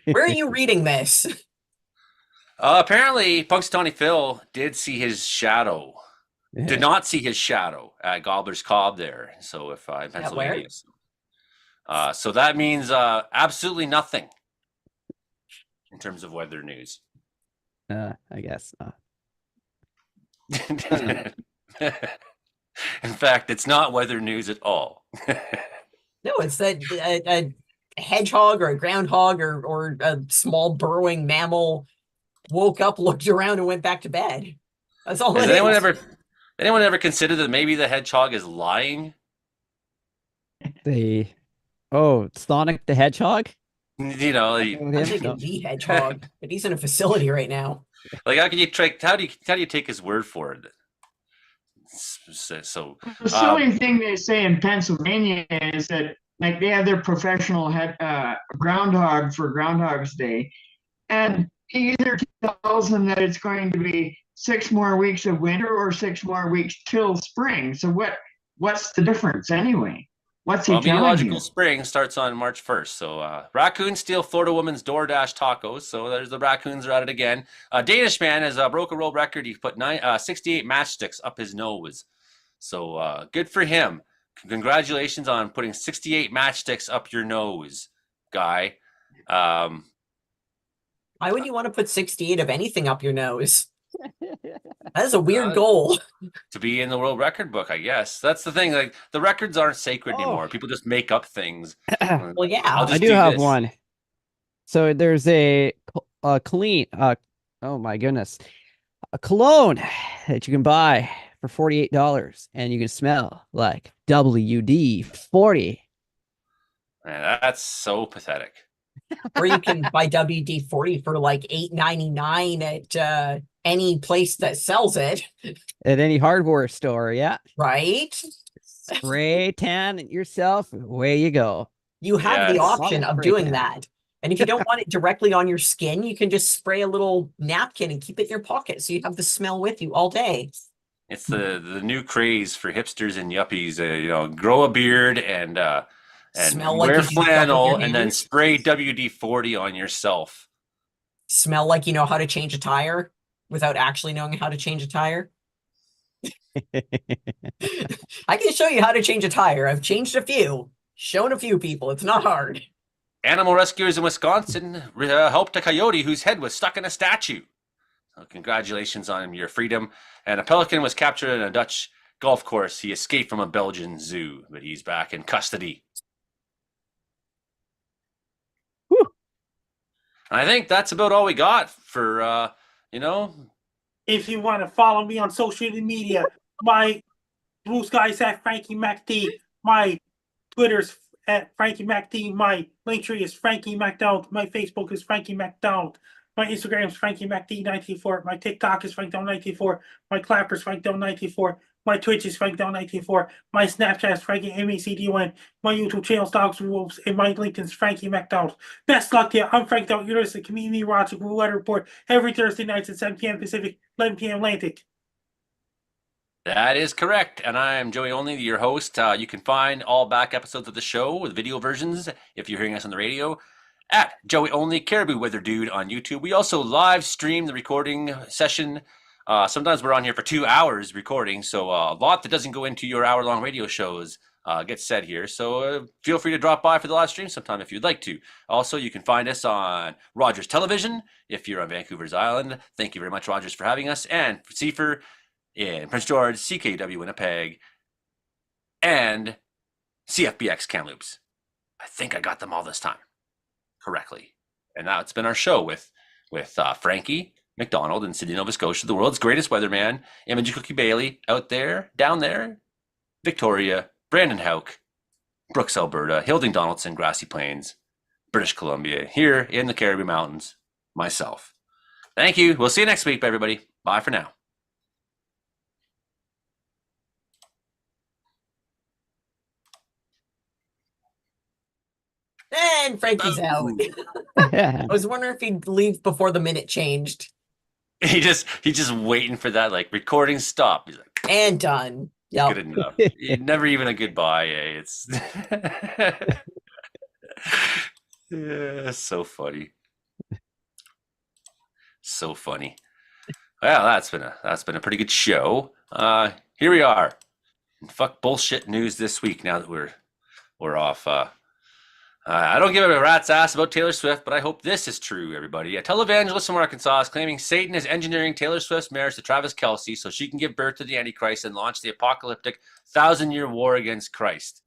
Where are you reading this? Apparently, Punxsutawney Phil did see his shadow. Yeah. Did not see his shadow at Gobbler's Cobb there. So if in Pennsylvania. So that means absolutely nothing in terms of weather news. I guess not. In fact, it's not weather news at all. No, it's that a hedgehog or a groundhog or a small burrowing mammal woke up, looked around, and went back to bed. That's all. Has anyone ever considered that maybe the hedgehog is lying? Sonic the Hedgehog? You know, I'm thinking the hedgehog, but he's in a facility right now. like how do you take his word for it? So The silly thing they say in Pennsylvania is that like they have their professional groundhog for Groundhog's Day, and he either tells them that it's going to be 6 more weeks of winter or 6 more weeks till spring. So what's the difference anyway? What's he telling meteorological you? spring starts on March 1st. So raccoons steal Florida woman's DoorDash tacos. So there's the raccoons are at it again. A Danish man has broke a world record. He put 68 matchsticks up his nose. So good for him. Congratulations on putting 68 matchsticks up your nose, guy. Why would you want to put 68 of anything up your nose? That is a weird Uh, goal. to be in the world record book, I guess. That's the thing. Like the records aren't sacred Oh. anymore. People just make up things. Well, yeah. I'll I just do have this. one. So there's a clean, oh my goodness, a cologne that you can buy for $48 and you can smell like WD-40. Man, that's so pathetic. Or you can buy WD-40 for like $8.99 at any place that sells it, At any hardware store, yeah. right? Spray tan it yourself, away you go. You have the Yes. option Bottle of spray doing tan. that. And if you don't want it directly on your skin, you can just spray a little napkin and keep it in your pocket so you have the smell with you all day. It's the new craze for hipsters and yuppies. Grow a beard and Smell like wear you do stuff with flannel your and then hands. spray WD-40 on yourself. Smell like you know how to change a tire without actually knowing how to change a tire. I can show you how to change a tire. I've changed a few, shown a few people. It's not hard. Animal rescuers in Wisconsin helped a coyote whose head was stuck in a statue. So congratulations on your freedom. And a pelican was captured in a Dutch golf course. He escaped from a Belgian zoo, but he's back in custody. Whew. I think that's about all we got for, If you want to follow me on social media, my Blue Sky's at Frankie MacD. My Twitter's at Frankie MacD. My Linktree is Frankie MacDonald. My Facebook is Frankie MacDonald. My Instagram is Frankie MacD94. My TikTok is FrankDonald94. My Clapper is FrankDonald94. My Twitch is FrankDonald94. My Snapchat is Frankie MacDon. My YouTube channel is Dogs and Wolves. And my LinkedIn is Frankie MacDonald. Best luck to you. I'm Frank Donald. You're listening to Community Watch Weather Report every Thursday nights at 7 p.m. Pacific, 11 p.m. Atlantic. That is correct. And I'm Joey Only, your host. You can find all back episodes of the show with video versions if you're hearing us on the radio at Joey Only Caribou Weather Dude on YouTube. We also live stream the recording session. Sometimes we're on here for 2 hours recording, so a lot that doesn't go into your hour-long radio shows gets said here. So feel free to drop by for the live stream sometime if you'd like to. Also, you can find us on Rogers Television if you're on Vancouver's Island. Thank you very much, Rogers, for having us. And for CFR in Prince George, CKW Winnipeg, and CFBX Kamloops. I think I got them all this time correctly. And that's been our show with Frankie MacDonald in Sydney, Nova Scotia, the world's greatest weatherman, Imogen Cookie Bailey out there, down there, Victoria, Brandon Hauk, Brooks, Alberta, Hilding Donaldson, Grassy Plains, British Columbia, here in the Caribou Mountains, myself. Thank you. We'll see you next week, everybody. Bye for now. And Frankie's out. I was wondering if he'd leave before the minute changed. He's just waiting for that like recording stop. He's like, and done. Yep. Good enough. Never even a goodbye. It's yeah, so funny. So funny. Well, that's been a pretty good show. Here we are. Fuck bullshit news this week. Now that we're off. I don't give a rat's ass about Taylor Swift, but I hope this is true, everybody. A televangelist from Arkansas is claiming Satan is engineering Taylor Swift's marriage to Travis Kelce so she can give birth to the Antichrist and launch the apocalyptic 1,000-year war against Christ.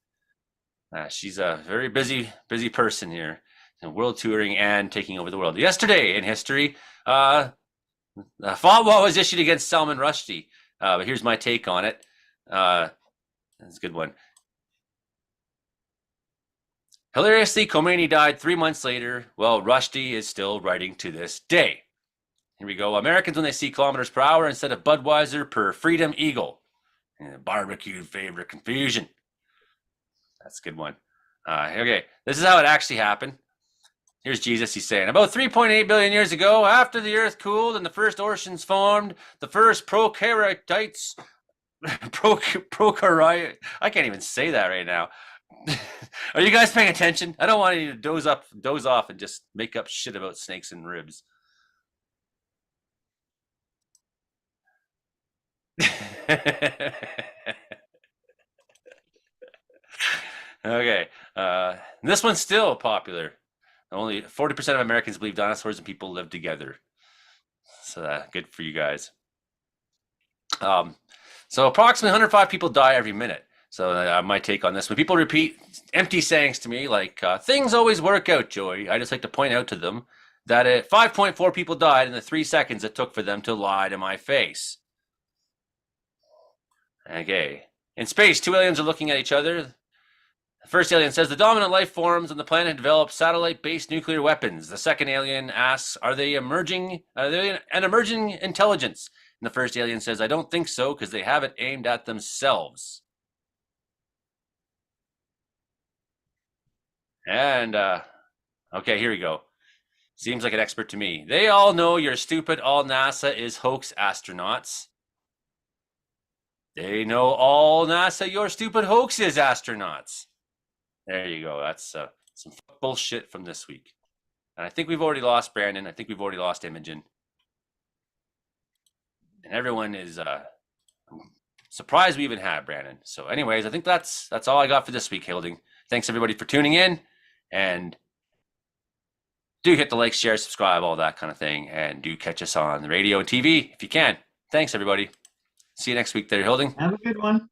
She's a very busy person here, world touring and taking over the world. Yesterday in history, a fatwa was issued against Salman Rushdie. But here's my take on it. That's a good one. Hilariously, Khomeini died 3 months later. Well, Rushdie is still writing to this day. Here we go. Americans, when they see kilometers per hour instead of Budweiser per Freedom Eagle. Barbecued favorite confusion. That's a good one. Okay, this is how it actually happened. Here's Jesus. He's saying, about 3.8 billion years ago, after the earth cooled and the first oceans formed, the first prokaryotes, I can't even say that right now. Are you guys paying attention? I don't want you to doze off and just make up shit about snakes and ribs. Okay. This one's still popular. Only 40% of Americans believe dinosaurs and people live together. So good for you guys. So approximately 105 people die every minute. So my take on this, when people repeat empty sayings to me like, things always work out, Joey, I just like to point out to them that 5.4 people died in the 3 seconds it took for them to lie to my face. Okay. In space, 2 aliens are looking at each other. The first alien says the dominant life forms on the planet develop satellite-based nuclear weapons. The second alien asks, are they an emerging intelligence? And the first alien says, I don't think so, because they have it aimed at themselves. And, okay, here we go. Seems like an expert to me. They all know you're stupid. All NASA is hoax astronauts. They know all NASA you're stupid hoaxes astronauts. There you go. That's some bullshit from this week. And I think we've already lost Brandon. I think we've already lost Imogen. And everyone is surprised we even have Brandon. So anyways, I think that's all I got for this week, Hilding. Thanks everybody for tuning in. And do hit the like, share, subscribe, all that kind of thing. And do catch us on the radio and TV if you can. Thanks, everybody. See you next week there, Hilding. Have a good one.